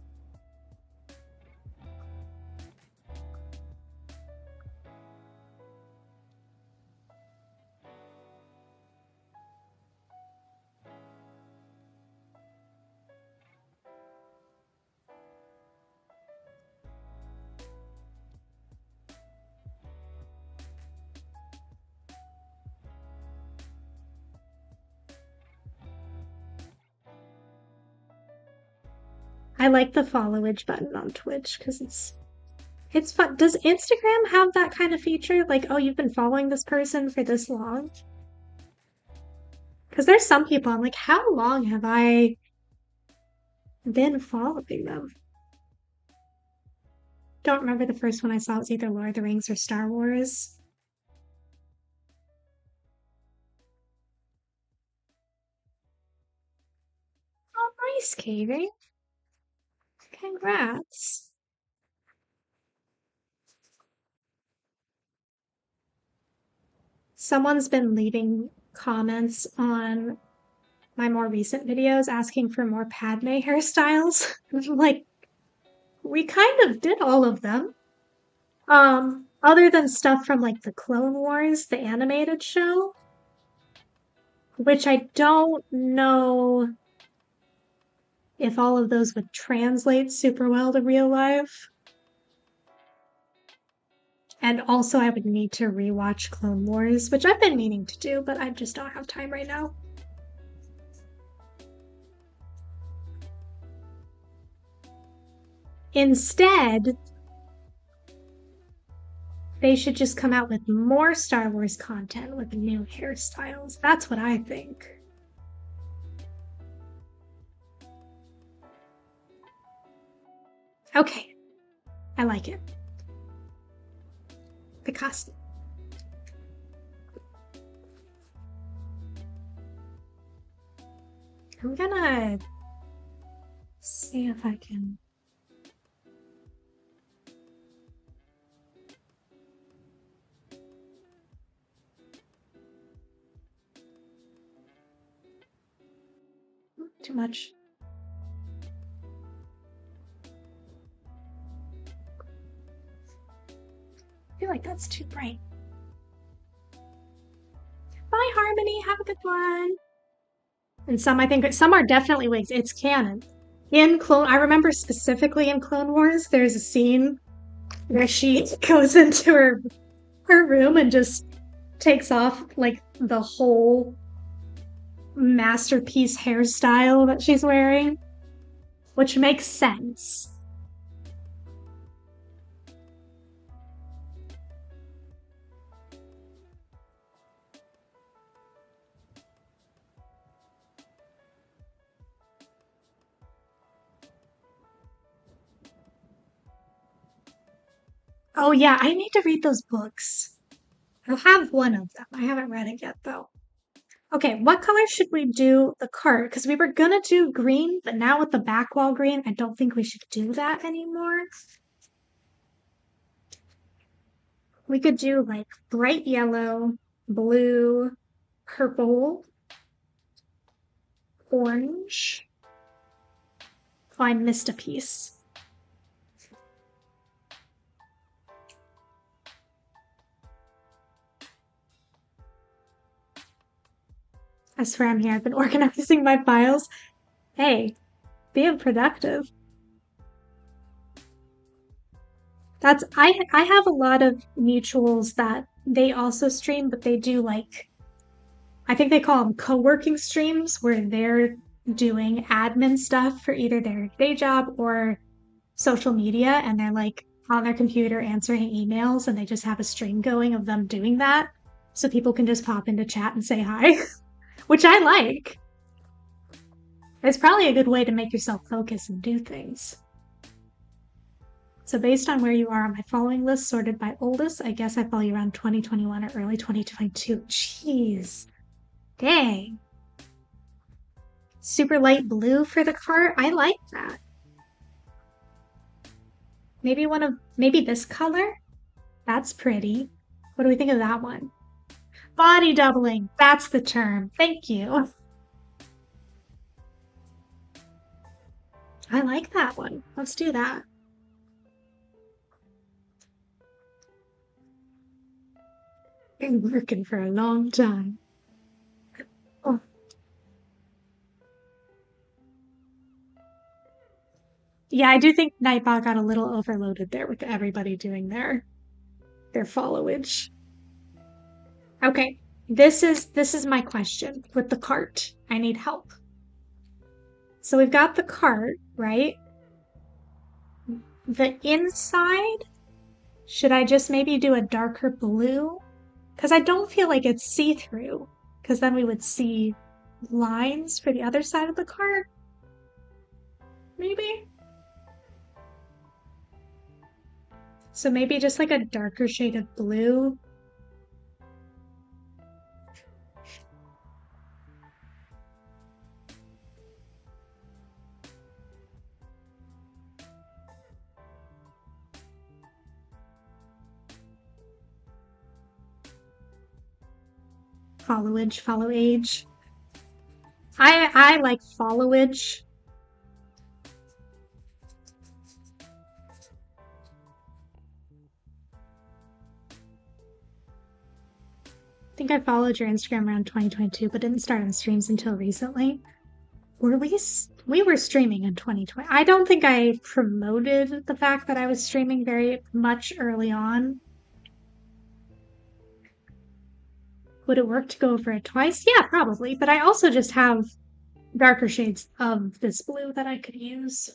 I like the followage button on Twitch because it's fun. Does Instagram have that kind of feature? Like, oh, you've been following this person for this long? Because there's some people I'm like, how long have I been following them? don't remember the first one I saw. It was either Lord of the Rings or Star Wars. Oh, nice, Katie. Congrats. Someone's been leaving comments on my more recent videos asking for more Padme hairstyles. Like, we kind of did all of them. Other than stuff from like the Clone Wars, the animated show, which I don't know if all of those would translate super well to real life. And also I would need to rewatch Clone Wars, which I've been meaning to do, but I just don't have time right now. Instead, they should just come out with more Star Wars content with new hairstyles. That's what I think. Okay, I like it. The costume. I'm gonna see if I can. Too much. I feel like that's too bright. Bye, Harmony. Have a good one. And some, I think, some are definitely wigs. It's canon. I remember specifically in Clone Wars, there's a scene where she goes into her room and just takes off like the whole masterpiece hairstyle that she's wearing, which makes sense. Oh yeah, I need to read those books. I have one of them. I haven't read it yet though. Okay, what color should we do the cart? Because we were gonna do green, but now with the back wall green, I don't think we should do that anymore. We could do like bright yellow, blue, purple, orange. Oh, I missed a piece. I swear I'm here. I've been organizing my files. Hey, being productive. I have a lot of mutuals that they also stream, but they do like, I think they call them co-working streams, where they're doing admin stuff for either their day job or social media, and they're like on their computer answering emails, and they just have a stream going of them doing that, so people can just pop into chat and say hi, which I like. It's probably a good way to make yourself focus and do things. So based on where you are on my following list, sorted by oldest, I guess I follow you around 2021 or early 2022. Jeez. Dang. Super light blue for the cart. I like that. Maybe this color? That's pretty. What do we think of that one? Body doubling. That's the term. Thank you. I like that one. Let's do that. Been working for a long time. Oh. Yeah, I do think Nightbot got a little overloaded there with everybody doing their followage. Okay, this is my question with the cart. I need help. So we've got the cart, right? The inside, should I just maybe do a darker blue? Because I don't feel like it's see-through, because then we would see lines for the other side of the cart. Maybe? So maybe just like a darker shade of blue. Followage, follow age. I like followage. I think I followed your Instagram around 2022, but didn't start on streams until recently. Were we were streaming in 2020. I don't think I promoted the fact that I was streaming very much early on. Would it work to go over it twice? Yeah, probably. But I also just have darker shades of this blue that I could use.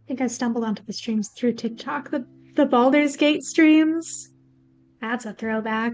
I think I stumbled onto the streams through TikTok. The Baldur's Gate streams. That's a throwback.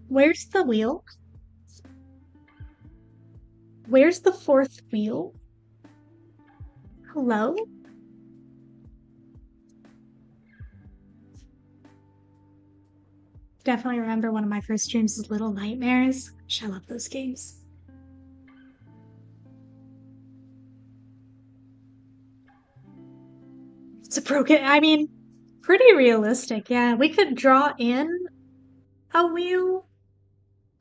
Where's the wheel? Where's the fourth wheel? Hello? Definitely remember one of my first streams was Little Nightmares. I love those games. It's a broken, I mean, pretty realistic, yeah. We could draw in a wheel,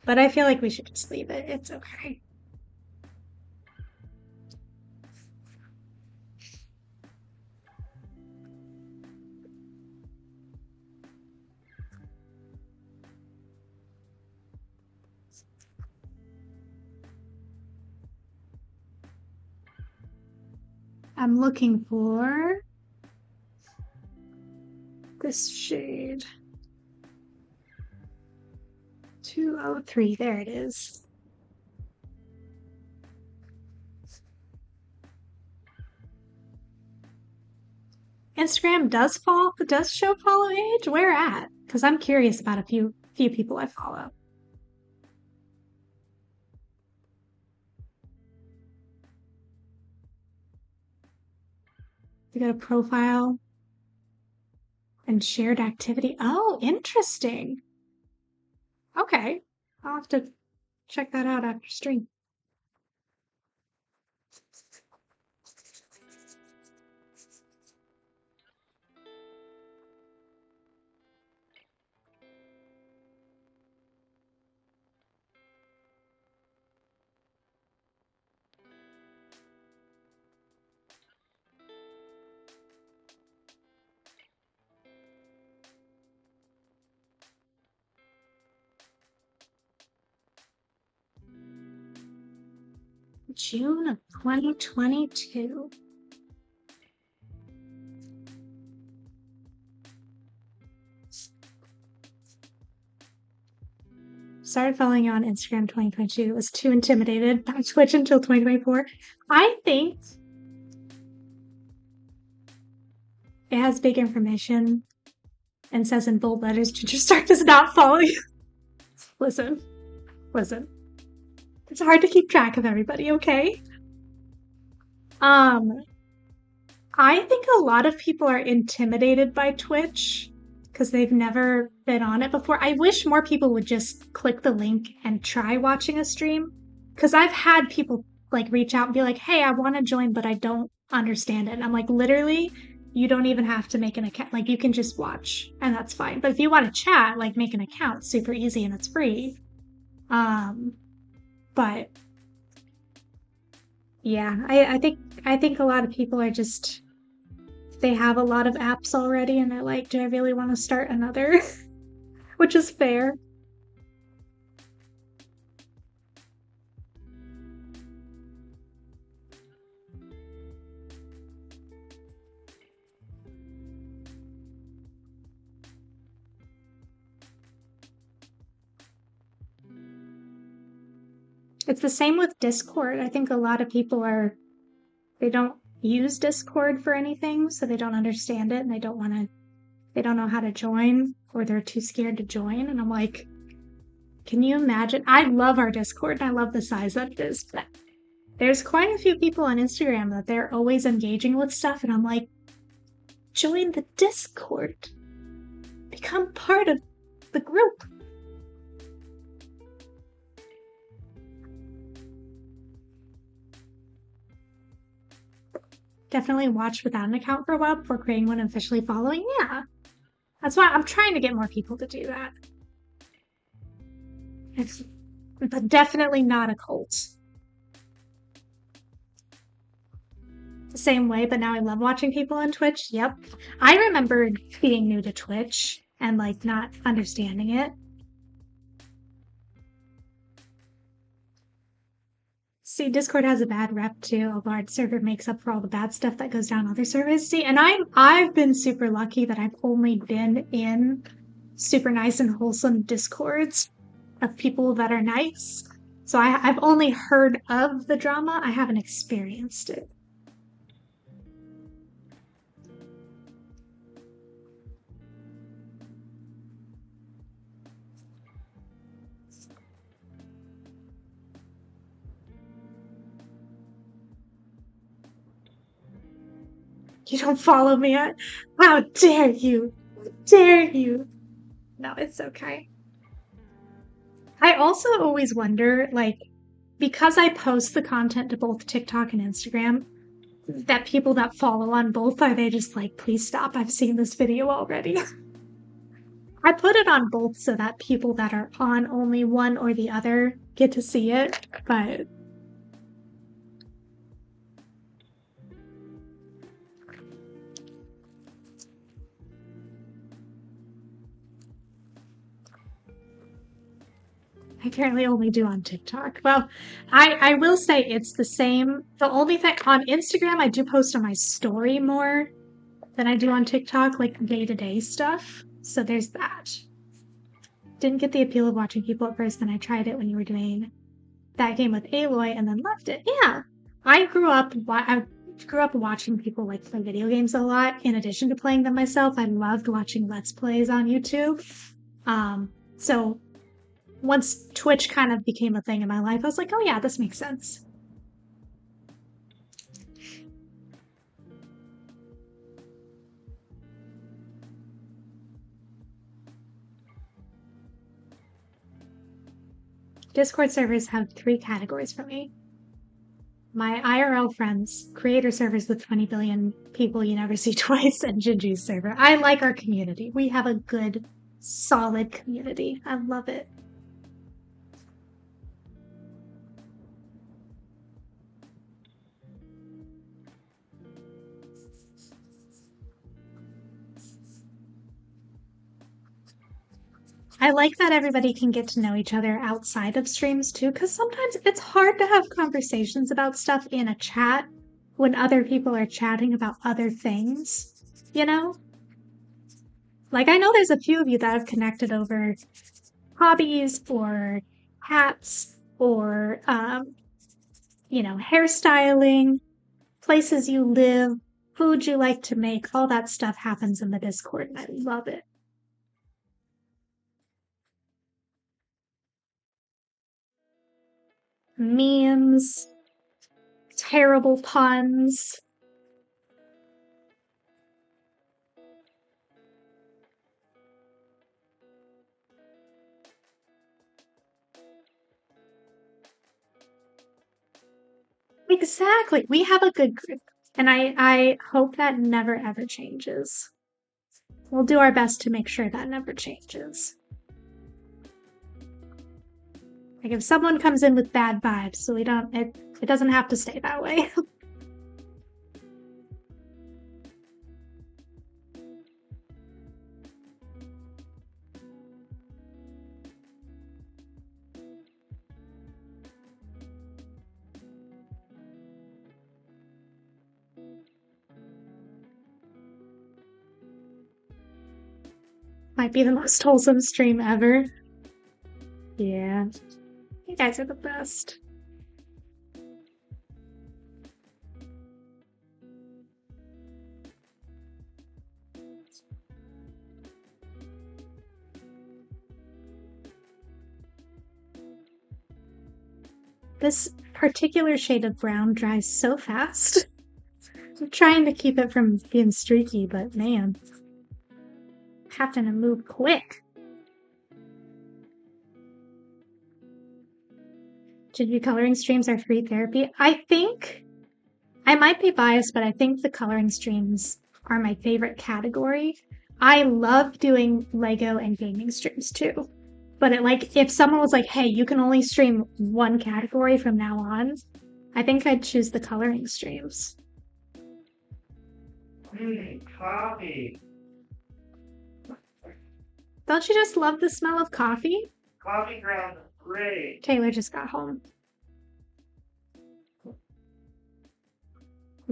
but I feel like we should just leave it. It's okay. I'm looking for this shade. 203, there it is. Instagram does show follow age? Where at? Because I'm curious about a few people I follow. You got a profile and shared activity. Oh, interesting. Okay. I'll have to check that out after stream. June of 2022. Started following you on Instagram 2022. Was too intimidated by Twitch until 2024. I think it has big information and says in bold letters, Ginger Stark does not follow you. Listen. It's hard to keep track of everybody, okay? I think a lot of people are intimidated by Twitch because they've never been on it before. I wish more people would just click the link and try watching a stream because I've had people like reach out and be like, "Hey, I want to join, but I don't understand it." And I'm like, literally, you don't even have to make an account. Like, you can just watch, and that's fine. But if you want to chat, like, make an account. Super easy and it's free. But yeah, I think a lot of people are just they have a lot of apps already and they're like, do I really want to start another? Which is fair. It's the same with Discord. I think a lot of people they don't use Discord for anything, so they don't understand it and they don't know how to join or they're too scared to join. And I'm like, can you imagine? I love our Discord and I love the size that it is. But there's quite a few people on Instagram that they're always engaging with stuff, and I'm like, join the Discord. Become part of the group. Definitely watch without an account for a while before creating one and officially following. Yeah. That's why I'm trying to get more people to do that. But definitely not a cult. The same way, but now I love watching people on Twitch. Yep. I remember being new to Twitch and like not understanding it. See, Discord has a bad rep too. A large server makes up for all the bad stuff that goes down other servers. See, and I've been super lucky that I've only been in super nice and wholesome Discords of people that are nice. So I've only heard of the drama. I haven't experienced it. You don't follow me. How dare you? How dare you? No, it's okay. I also always wonder, like, because I post the content to both TikTok and Instagram, that people that follow on both, are they just like, please stop, I've seen this video already? I put it on both so that people that are on only one or the other get to see it, but I apparently only do on TikTok. Well, I will say it's the same. The only thing on Instagram, I do post on my story more than I do on TikTok, like day-to-day stuff. So there's that. Didn't get the appeal of watching people at first, then I tried it when you were doing that game with Aloy and then loved it. Yeah. I grew up watching people like play video games a lot in addition to playing them myself. I loved watching Let's Plays on YouTube. So once Twitch kind of became a thing in my life, I was like, oh yeah, this makes sense. Discord servers have 3 categories for me. My IRL friends, creator servers with 20 billion people you never see twice, and Gingy's server. I like our community. We have a good, solid community. I love it. I like that everybody can get to know each other outside of streams too, because sometimes it's hard to have conversations about stuff in a chat when other people are chatting about other things, you know? Like, I know there's a few of you that have connected over hobbies or hats or, hairstyling, places you live, food you like to make. All that stuff happens in the Discord, and I love it. Memes, Terrible puns. Exactly. We have a good group. And I hope that never ever changes. We'll do our best to make sure that never changes. Like if someone comes in with bad vibes, so we don't it doesn't have to stay that way. Might be the most wholesome stream ever. Yeah. You guys are the best. This particular shade of brown dries so fast. I'm trying to keep it from being streaky, but man, having to move quick. Gingy coloring streams are free therapy. I think I might be biased, but I think the coloring streams are my favorite category. I love doing Lego and gaming streams too. But if someone was like, hey, you can only stream one category from now on, I think I'd choose the coloring streams. Coffee. Don't you just love the smell of coffee? Coffee grounds are great. Taylor just got home.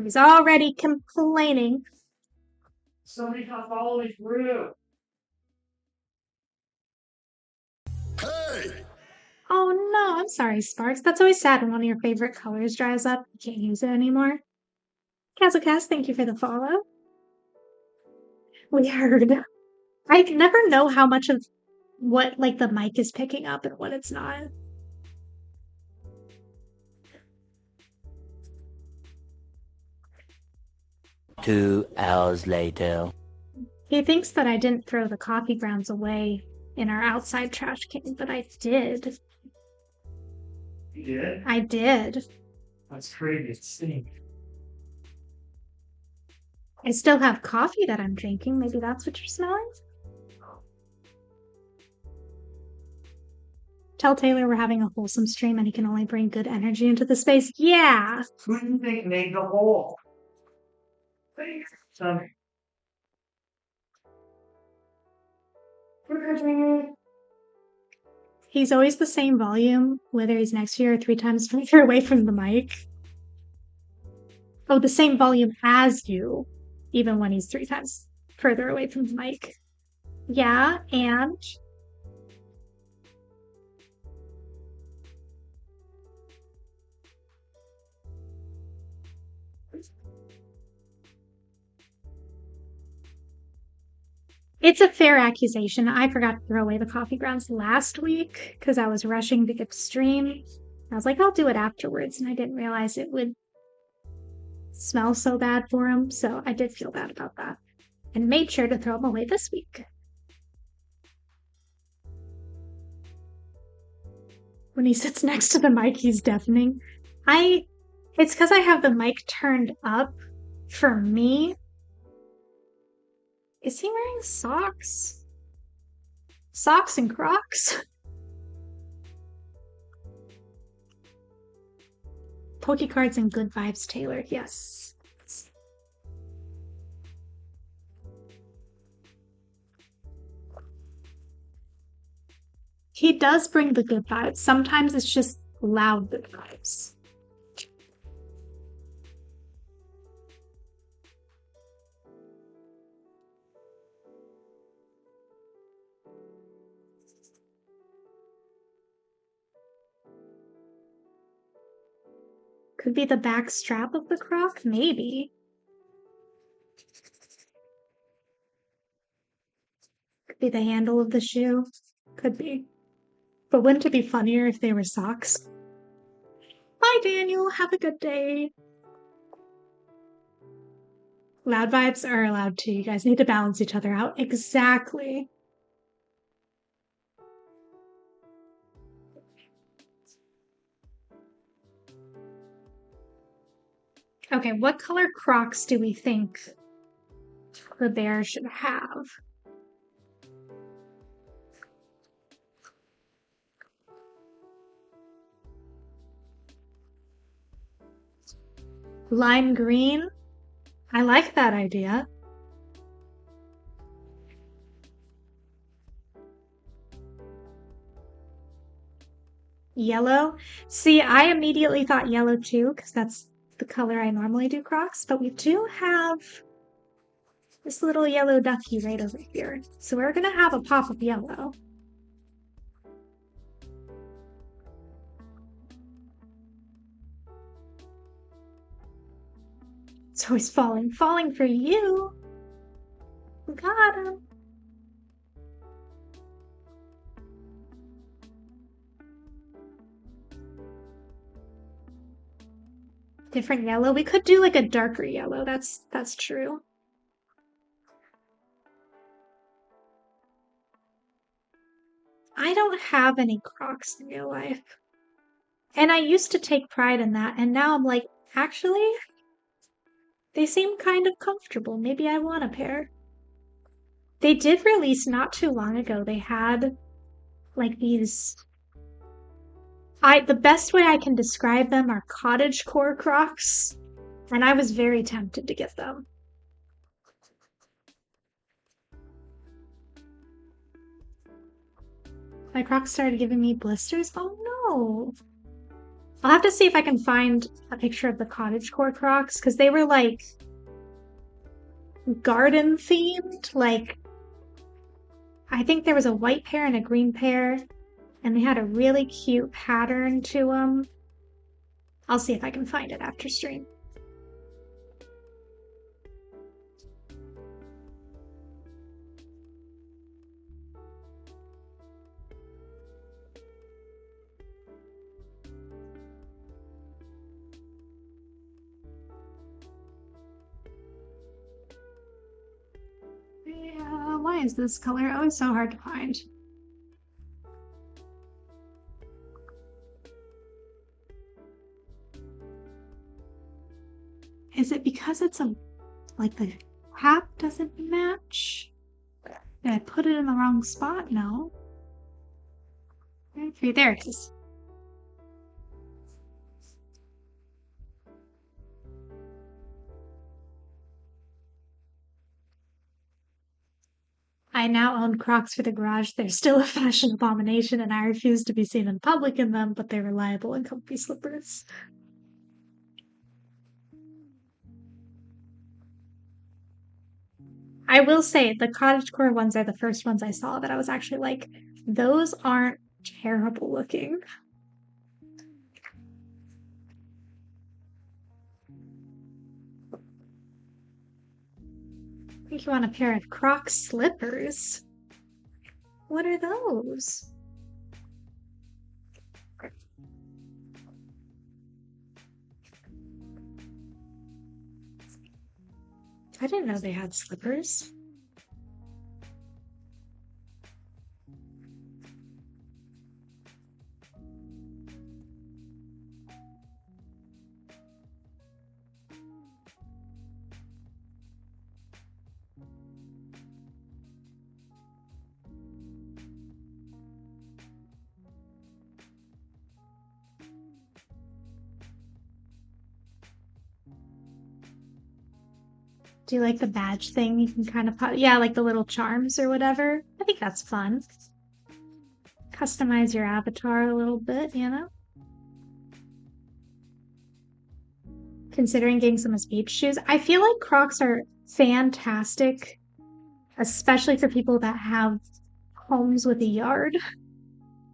He's already complaining. Somebody's not following through. Hey! Oh no, I'm sorry, Sparks. That's always sad when one of your favorite colors dries up. You can't use it anymore. Kazucast, thank you for the follow. We heard. I never know how much of what the mic is picking up and what it's not. Two hours later. He thinks that I didn't throw the coffee grounds away in our outside trash can, but I did. You did? I did. That's crazy. It stinks. I still have coffee that I'm drinking. Maybe that's what you're smelling? Tell Taylor we're having a wholesome stream and he can only bring good energy into the space. Yeah! Who do you think made the hole? Something. He's always the same volume, whether he's next to you or 3 times further away from the mic. Oh, the same volume as you, even when he's 3 times further away from the mic. Yeah, and... It's a fair accusation. I forgot to throw away the coffee grounds last week because I was rushing to get to stream. I was like, I'll do it afterwards, and I didn't realize it would smell so bad for him, so I did feel bad about that. And made sure to throw them away this week. When he sits next to the mic, he's deafening. It's because I have the mic turned up for me. Is he wearing socks? Socks and Crocs? Pokecards and good vibes, Taylor. Yes. He does bring the good vibes. Sometimes it's just loud good vibes. Could be the back strap of the Croc? Maybe. Could be the handle of the shoe. Could be. But wouldn't it be funnier if they were socks? Bye, Daniel. Have a good day. Loud vibes are allowed too. You guys need to balance each other out. Exactly. Okay, what color Crocs do we think the bear should have? Lime green? I like that idea. Yellow? See, I immediately thought yellow too, because that's the color I normally do Crocs, but we do have this little yellow ducky right over here. So we're gonna have a pop of yellow. So he's falling for you. Got him. Different yellow. We could do like a darker yellow. That's true. I don't have any Crocs in real life. And I used to take pride in that, and now I'm like, actually, they seem kind of comfortable. Maybe I want a pair. They did release not too long ago. They had like these. The best way I can describe them are cottagecore Crocs, and I was very tempted to get them. My Crocs started giving me blisters. Oh no! I'll have to see if I can find a picture of the cottagecore Crocs because they were like garden themed. Like, I think there was a white pair and a green pair, and they had a really cute pattern to them. I'll see if I can find it after stream. Yeah, why is this color always so hard to find? Is it because it's like the cap doesn't match? Did I put it in the wrong spot? No. Okay, there it is. I now own Crocs for the garage. They're still a fashion abomination, and I refuse to be seen in public in them, but they're reliable and comfy slippers. I will say the cottagecore ones are the first ones I saw that I was actually like, those aren't terrible looking. I think you want a pair of Crocs slippers. What are those? I didn't know they had slippers. Do you like the badge thing? You can kind of put, yeah, like the little charms or whatever. I think that's fun. Customize your avatar a little bit, you know? Considering getting some as beach shoes. I feel like Crocs are fantastic, especially for people that have homes with a yard.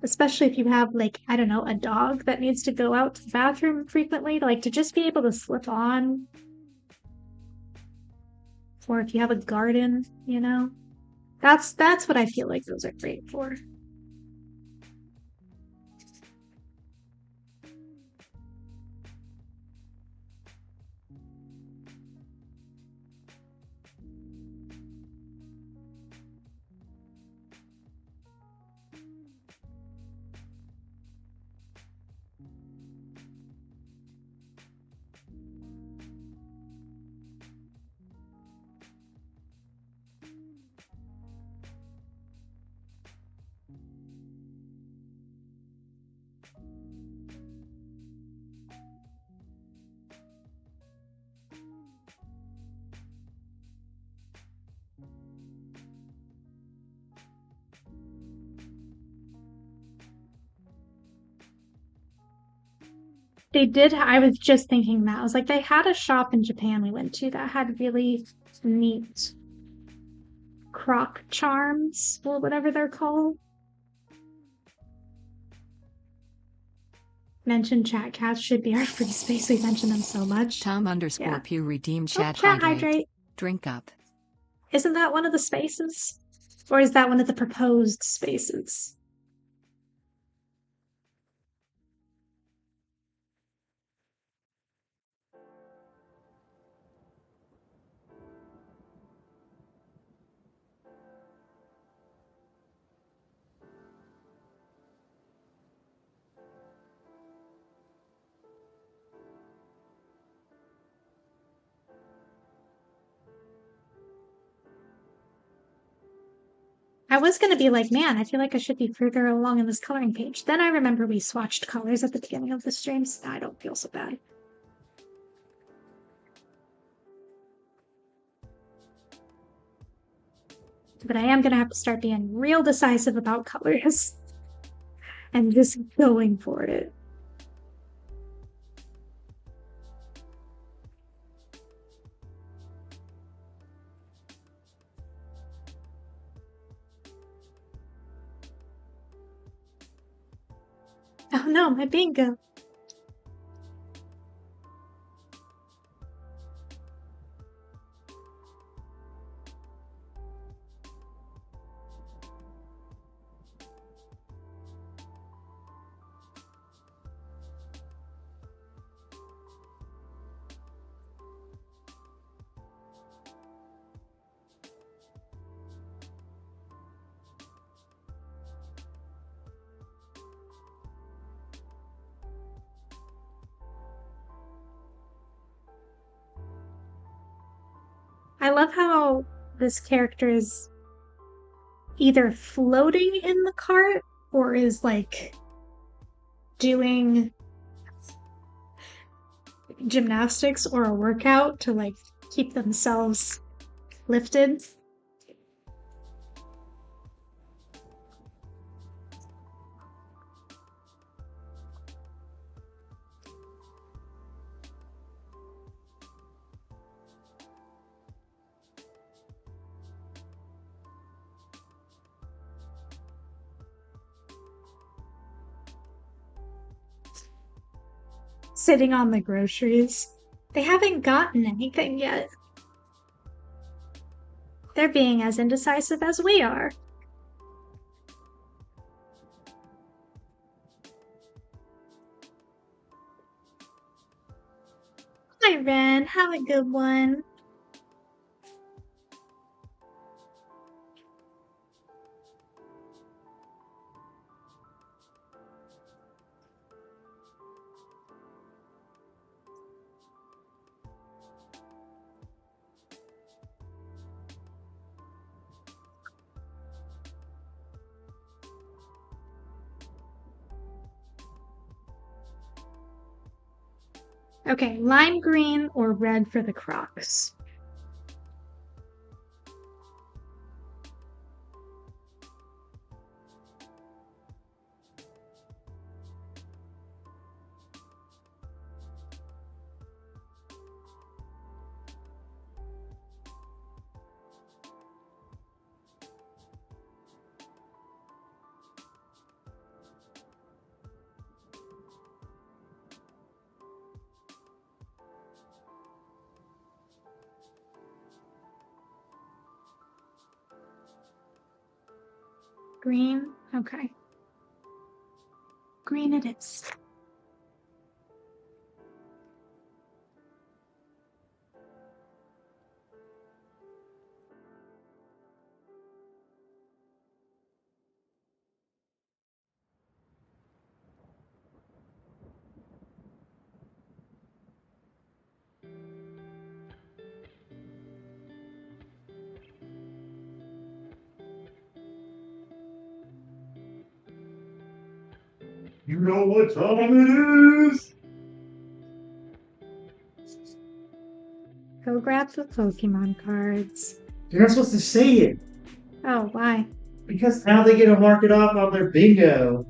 Especially if you have, like, I don't know, a dog that needs to go out to the bathroom frequently, like to just be able to slip on. Or if you have a garden, you know? That's what I feel like those are great for. They did. I was just thinking that. I was like, they had a shop in Japan we went to that had really neat croc charms or whatever they're called. Mention chat cats should be our free space. We mention them so much. Tom_Pew redeemed Oh, chat chat hydrate. hydrate. Drink up. Isn't that one of the spaces? Or is that one of the proposed spaces? I was going to be like, man, I feel like I should be further along in this coloring page. Then I remember we swatched colors at the beginning of the stream, so now I don't feel so bad. But I am going to have to start being real decisive about colors and just going for it. Oh no, my bingo. I love how this character is either floating in the cart or is like doing gymnastics or a workout to like keep themselves lifted. Sitting on the groceries. They haven't gotten anything yet. They're being as indecisive as we are. Hi, Ren. Have a good one. Okay, lime green or red for the Crocs. Green? Okay. Green it is. You know what time it is? Go grab the Pokemon cards. You're not supposed to say it. Oh, why? Because now they get to mark it off on their bingo.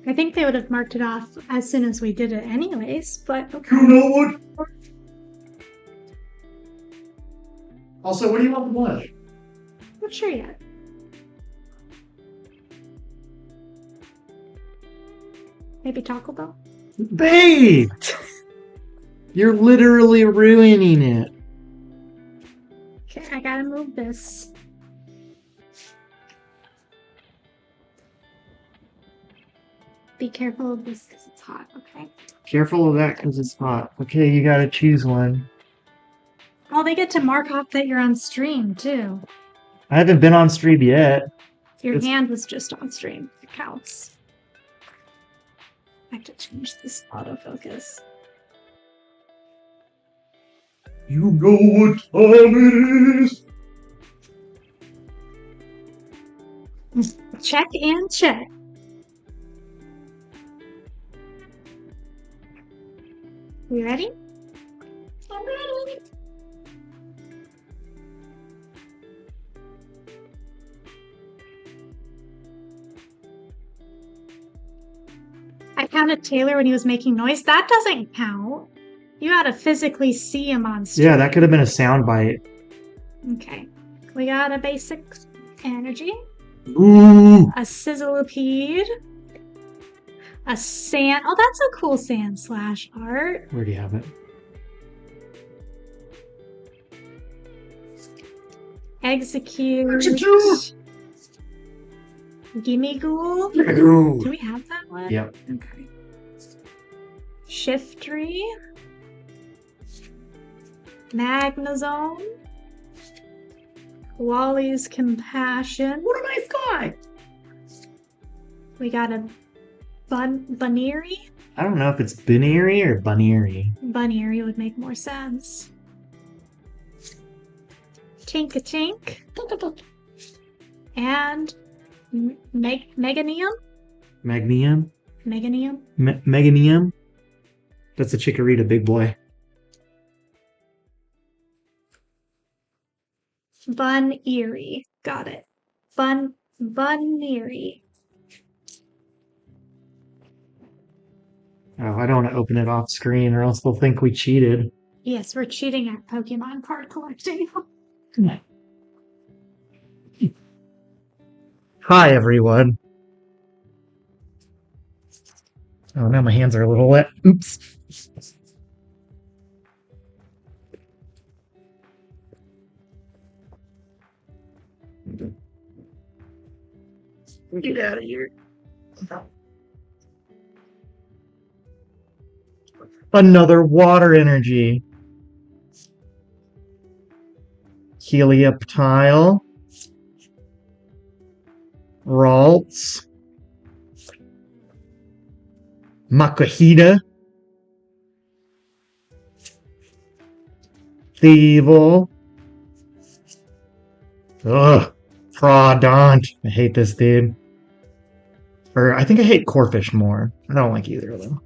I think they would have marked it off as soon as we did it anyways, but okay. You know what? Also, what do you want for lunch? Not sure yet. Maybe Taco Bell? Babe! You're literally ruining it. Okay, I gotta move this. Be careful of this because it's hot, okay? Careful of that because it's hot. Okay, you gotta choose one. Oh, they get to mark off that you're on stream, too. I haven't been on stream yet. Your It's- hand was just on stream. It counts. I have to change this autofocus. You know what time it is. Check and check. You ready? I'm ready. I counted Taylor when he was making noise. That doesn't count. You gotta physically see him on stream. Yeah, that could have been a soundbite. Okay. We got a basic energy, Ooh! a sizzleipede, a sand. Oh, that's a cool sand slash art. Where do you have it? Execute. Execute! Gimme Ghoul. Ooh. Do we have that one? Yep. Okay. Shiftry. Magnazone. Wally's Compassion. What a nice guy! We got a Bunnery. I don't know if it's Binary or Bunnery. Bunnery would make more sense. Tink-a-tink. And Meganium? Magnium? Meganium? Meganium? That's a Chikorita, big boy. Bunnery. Got it. Bunnery. Oh, I don't want to open it off screen or else they'll think we cheated. Yes, we're cheating at Pokemon card collecting. Hi, everyone. Oh, now my hands are a little wet. Oops. Get out of here. Another water energy. Helioptile. Ralts. Makuhita. Thievel. Ugh. Fraudant. I hate this dude. Or I think I hate Corphish more. I don't like either of them.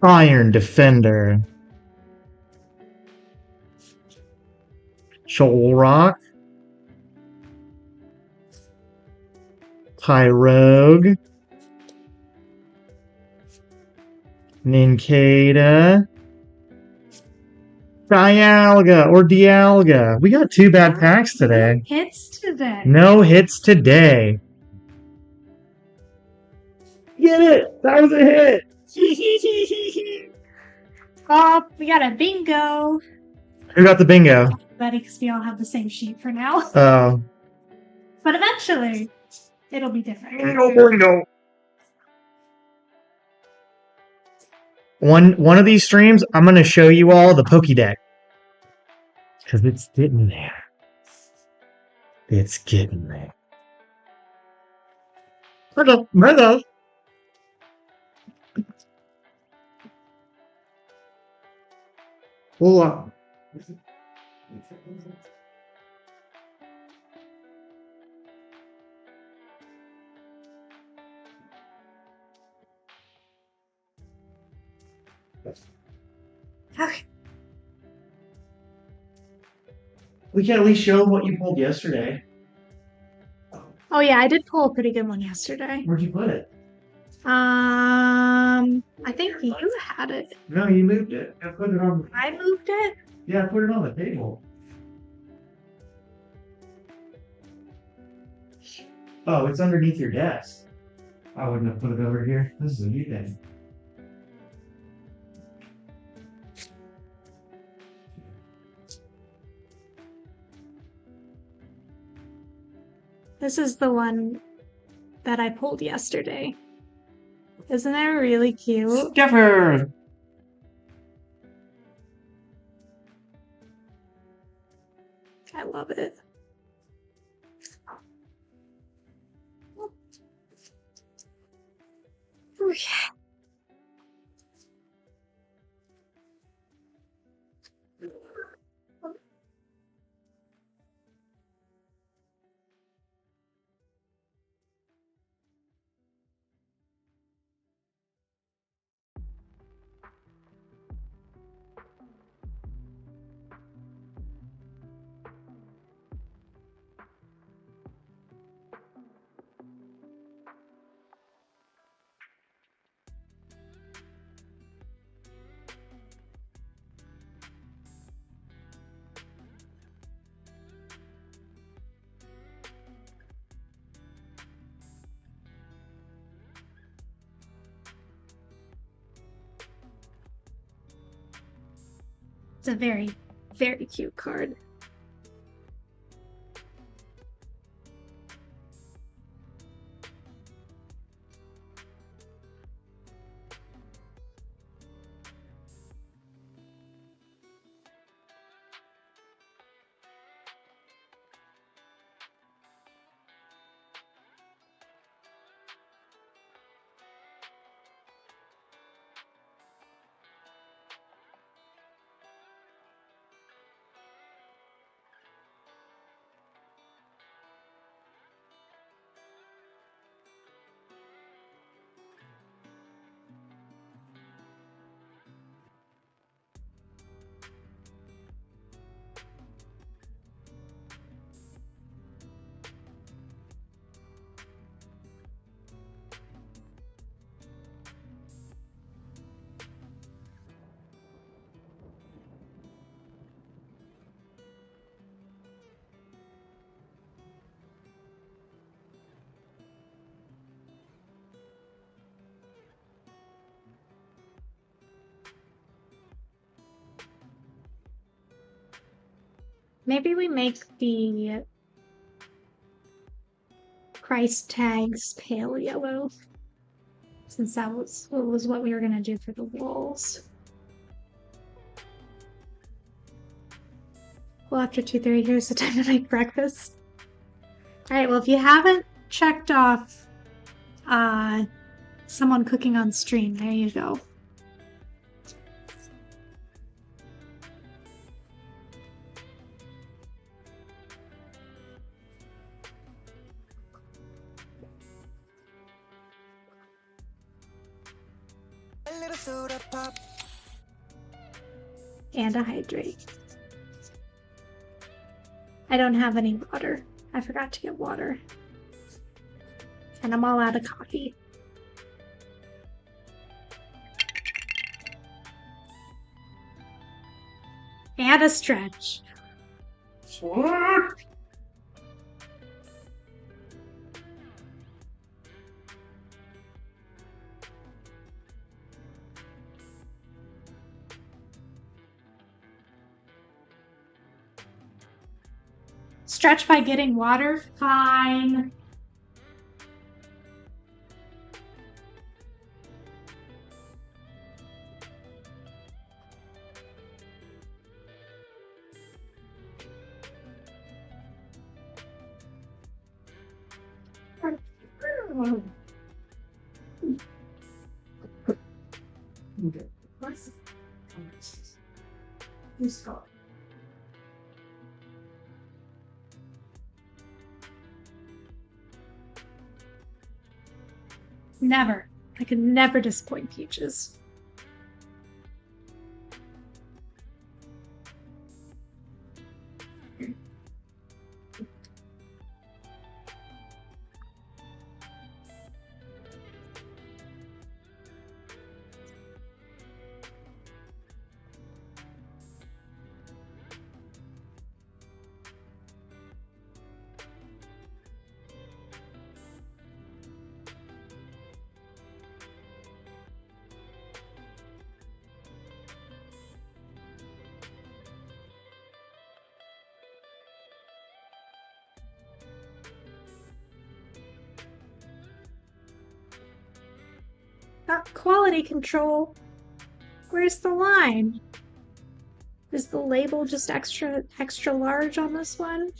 Iron Defender. Shoalrock. Pyrogue. Nincada. Dialga or Dialga. We got 2 bad packs today. Hits today. No hits today. Get it! That was a hit! Oh, we got a bingo. Who got the bingo? Buddy, because we all have the same sheet for now. Oh. But eventually, it'll be different. Bingo. One of these streams, I'm going to show you all the Pokédex. Because it's getting there. It's getting there. Hello. Hola. Okay. We can at least show what you pulled yesterday. Oh yeah, I did pull a pretty good one yesterday. Where'd you put it? I think you had it. No, you moved it. I put it on. I moved it. Yeah, I put it on the table. Oh, it's underneath your desk. I wouldn't have put it over here. This is a new thing. This is the one that I pulled yesterday. Isn't it really cute? Steffer! I love it. Oh, yeah. It's a very, very cute card. Maybe we make the price tags pale yellow, since that was what we were gonna do for the walls. Well, after 2:30, here's the time to make breakfast. All right. Well, if you haven't checked off someone cooking on stream, there you go. A little soda pop. And a hydrate. I don't have any water. I forgot to get water. And I'm all out of coffee. And a stretch. What? Stretch by getting water? Fine. Never. I could never disappoint Peaches. Not quality control. Where's the line? Is the label just extra large on this one?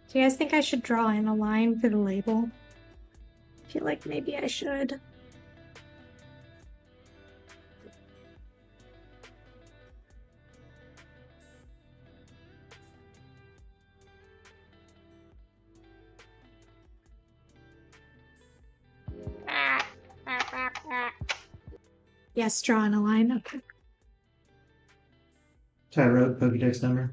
Do you guys think I should draw in a line for the label? I feel like maybe I should. Yes, draw in a line. Okay. Tyrogue Pokédex number.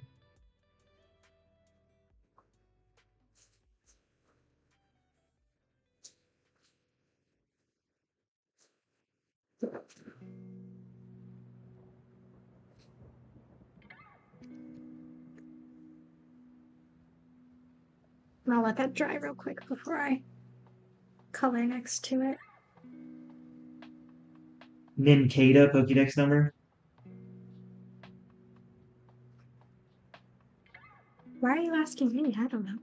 And I'll let that dry real quick before I color next to it. Nincada Pokédex number. Why are you asking me? I don't know.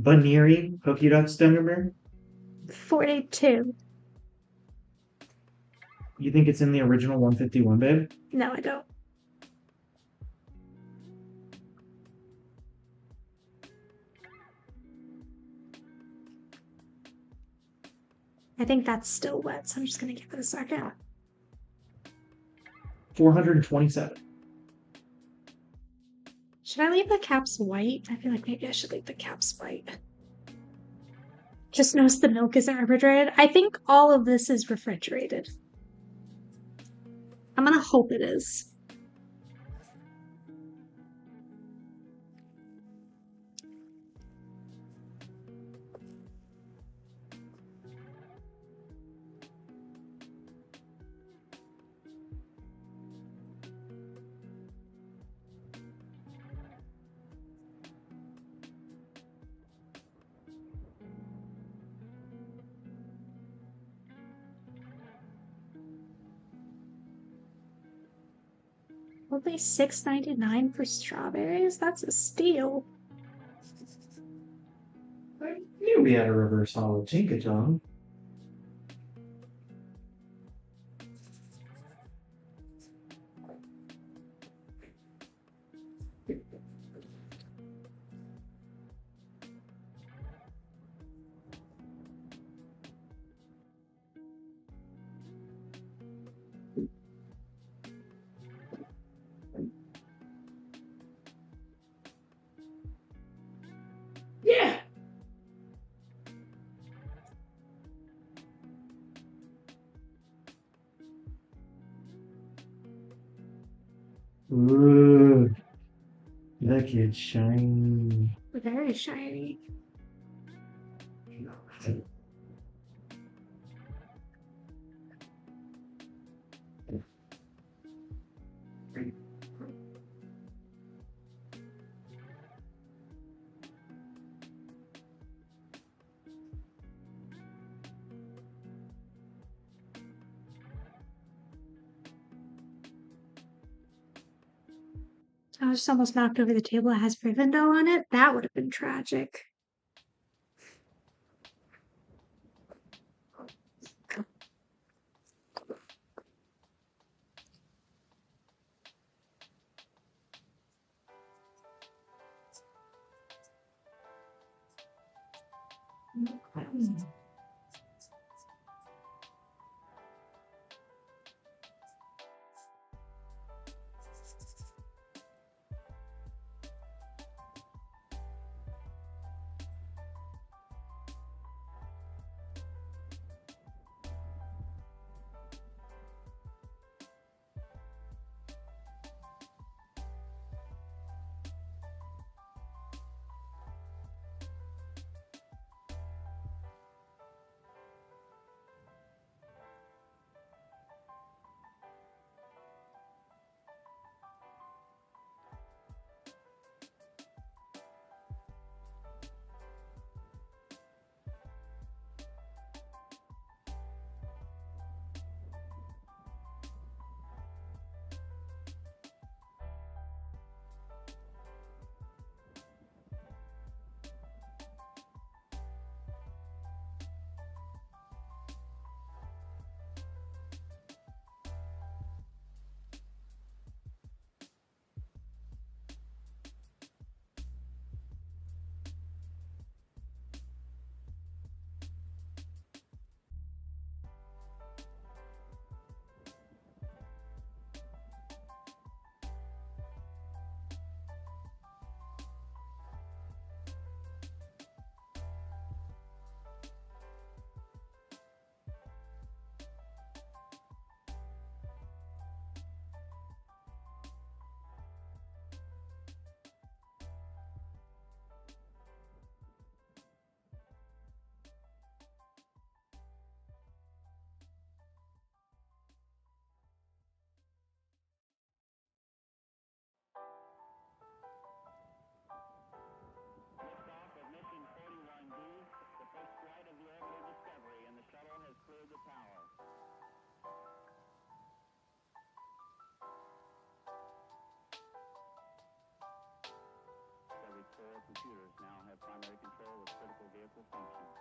Baniri Pokédex number. 42. You think it's in the original 151, babe? No, I don't. I think that's still wet, so I'm just gonna give it a second. 427. Should I leave the caps white? I feel like maybe I should leave the caps white. Just notice the milk isn't refrigerated. I think all of this is refrigerated. I'm gonna hope it is. Only $6.99 for strawberries? That's a steal. I knew we had a reverse hollow Tinkaton. Yeah. Ooh, that kid's shiny. Very shiny. I just almost knocked over the table that has Rivendell on it. That would have been tragic. computers now have primary control of critical vehicle functions.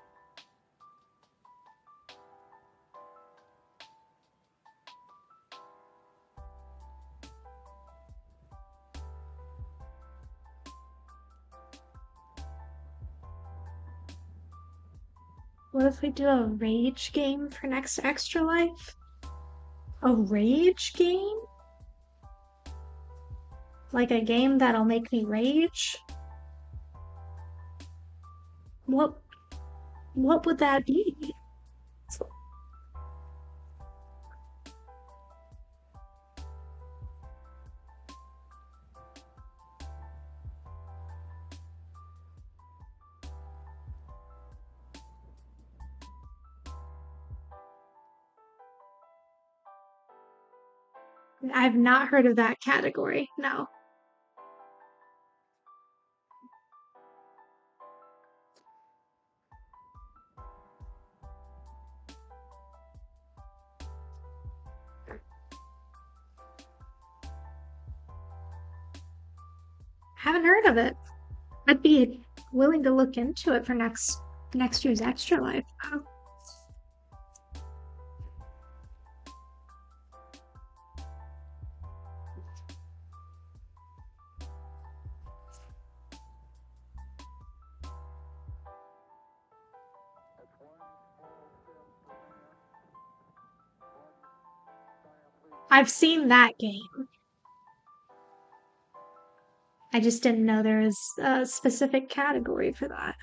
What if we do a rage game for next Extra Life? A rage game? Like a game that'll make me rage? What would that be? I've not heard of that category, no. Haven't heard of it. I'd be willing to look into it for next year's Extra Life. Oh. I've seen that game. I just didn't know there was a specific category for that.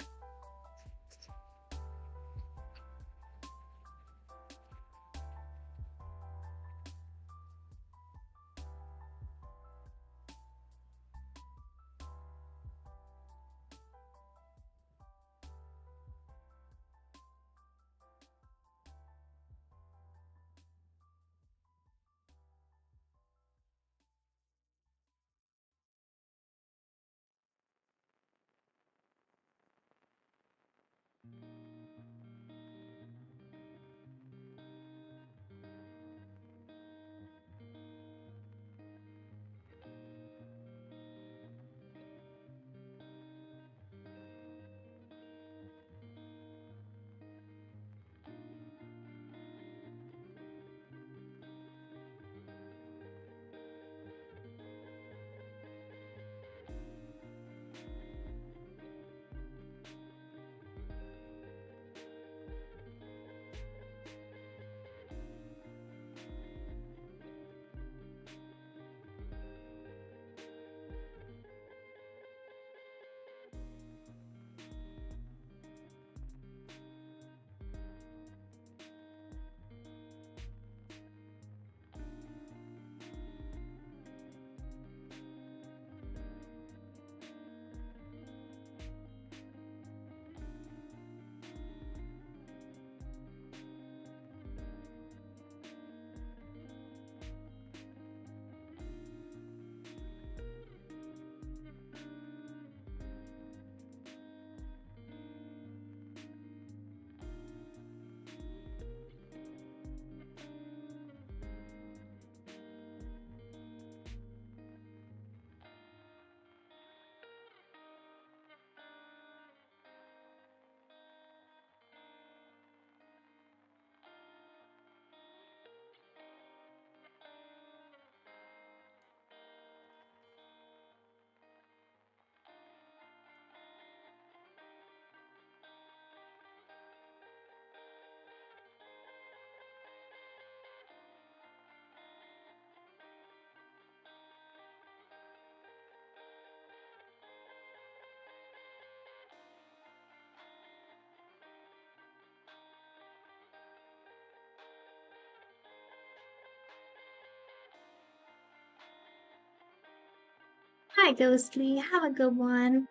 Hi, Ghostly. Have a good one.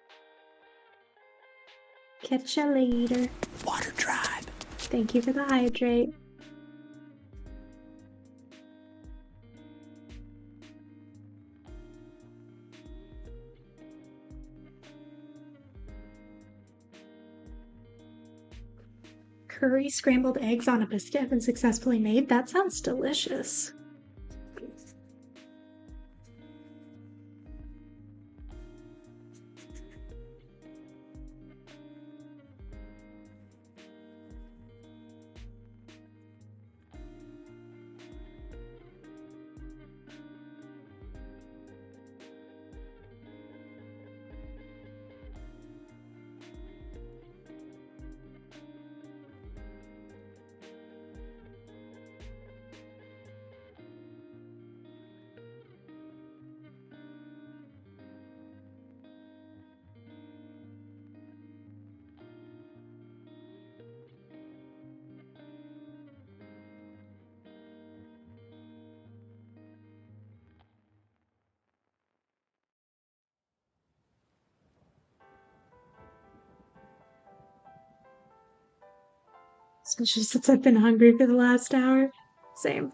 Catch ya later. Water Tribe. Thank you for the hydrate. Curry scrambled eggs on a biscuit have been successfully made. That sounds delicious. Especially since I've been hungry for the last hour. Same.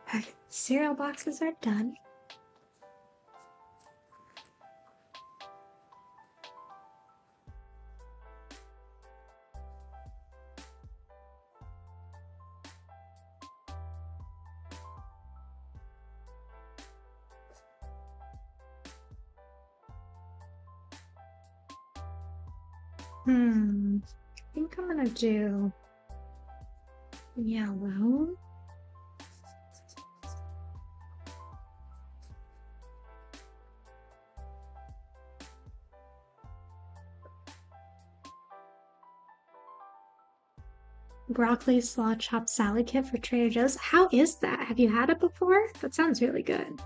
Okay, cereal boxes are done. I think I'm gonna do yellow. Broccoli slaw chopped salad kit for Trader Joe's. How is that? Have you had it before? That sounds really good.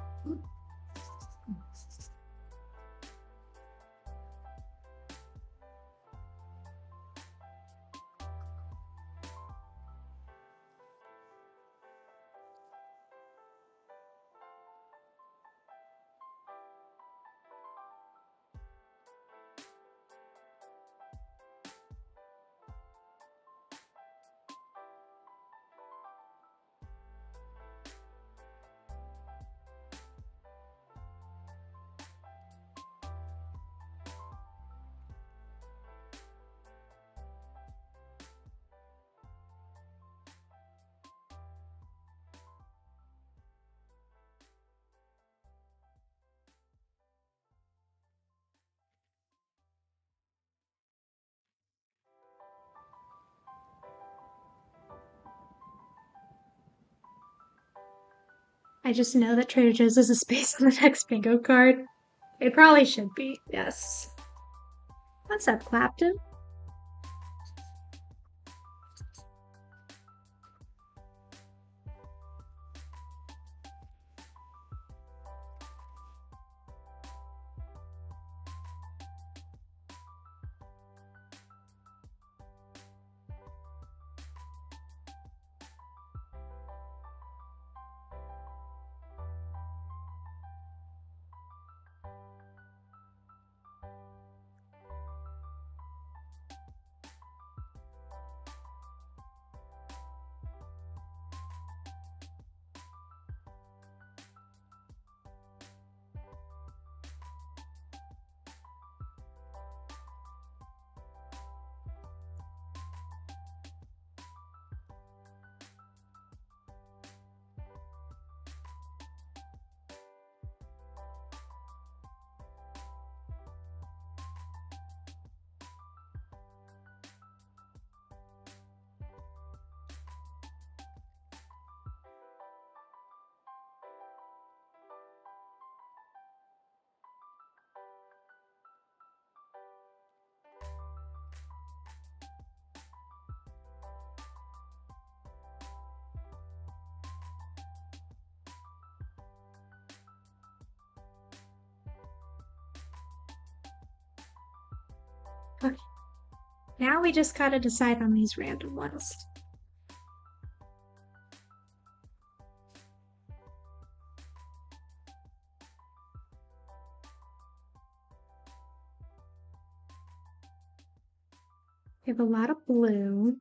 I just know that Trader Joe's is a space on the next bingo card. It probably should be, yes. What's up, Clapton? Okay. Now we just gotta decide on these random ones. We have a lot of blue,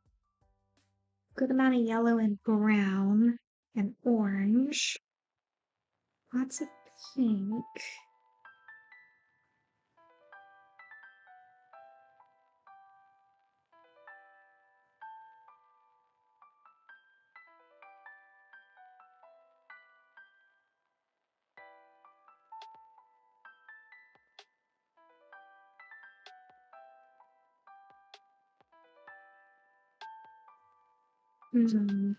good amount of yellow and brown and orange, lots of pink. Hmm.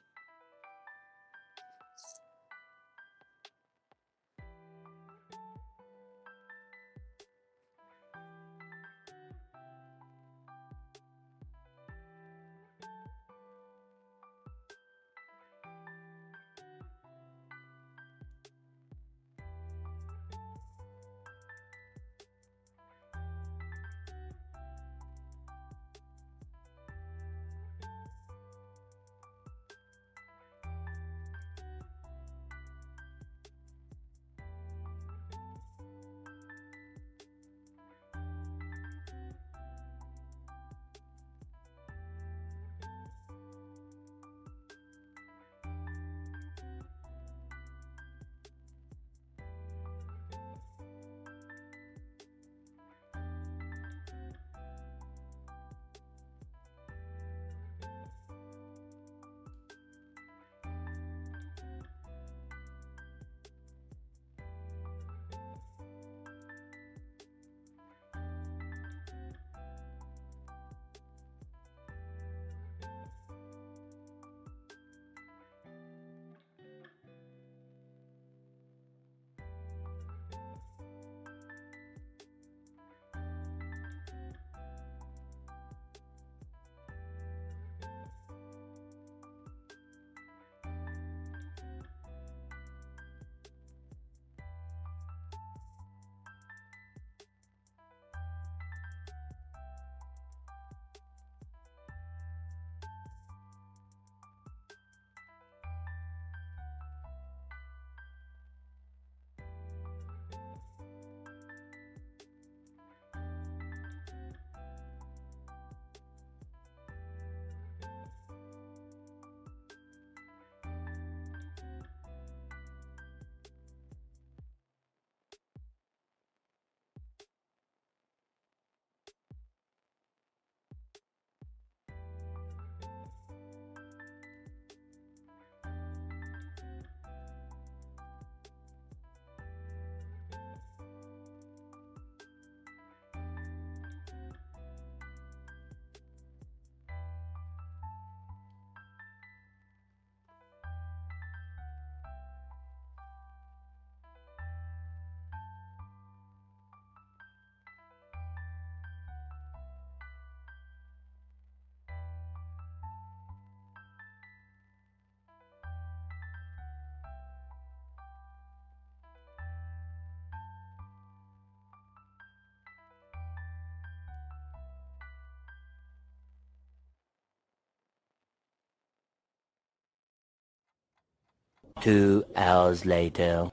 2 hours later.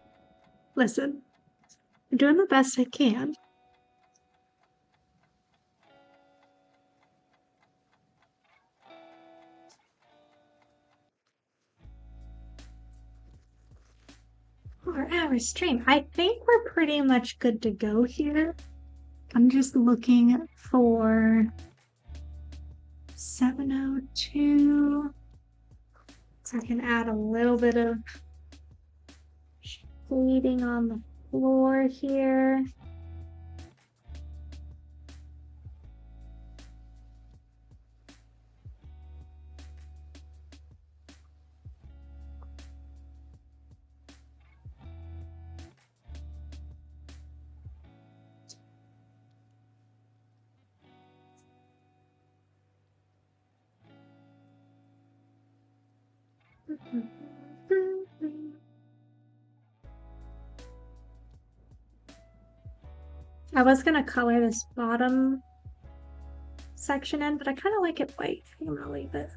Listen, I'm doing the best I can. Four-hour stream. I think we're pretty much good to go here. I'm just looking for 702. So I can add a little bit of shading on the floor here. I was gonna color this bottom section in, but I kind of like it white. I'm gonna leave it.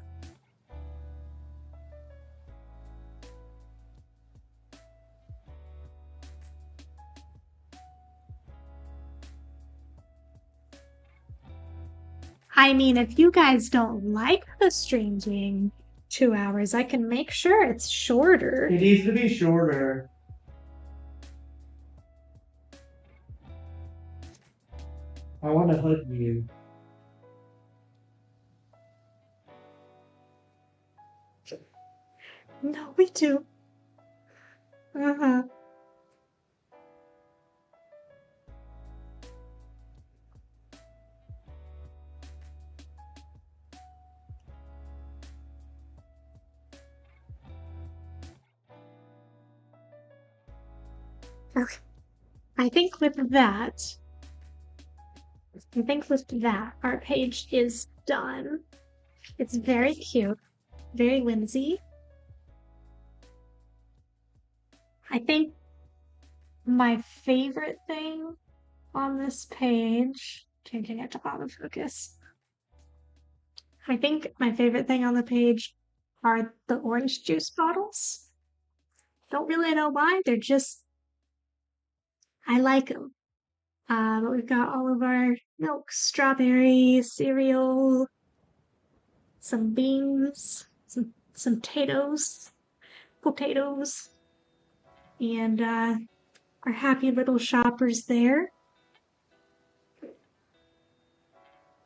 I mean, if you guys don't like the stream being 2 hours, I can make sure it's shorter. It needs to be shorter. I want to hug you. No, we do. Uh-huh. Okay. I think with that, our page is done. It's very cute, very whimsy. I think my favorite thing on this page, changing it to autofocus. I think my favorite thing on the page are the orange juice bottles. Don't really know why, they're just, I like them. But we've got all of our milk, strawberry, cereal, some beans, some potatoes, and our happy little shoppers there.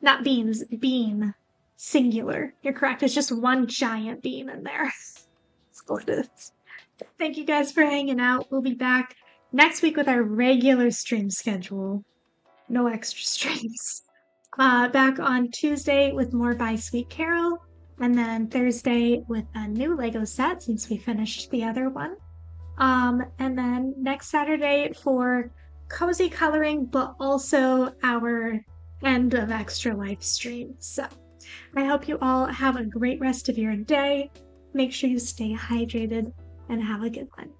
Not beans, bean, singular. You're correct, it's just one giant bean in there. It's gorgeous. Thank you guys for hanging out. We'll be back next week with our regular stream schedule. No extra streams. Back on Tuesday with more by Sweet Carol, and then Thursday with a new Lego set since we finished the other one. And then next Saturday for cozy coloring, but also our end of Extra Life stream. So I hope you all have a great rest of your day. Make sure you stay hydrated and have a good one.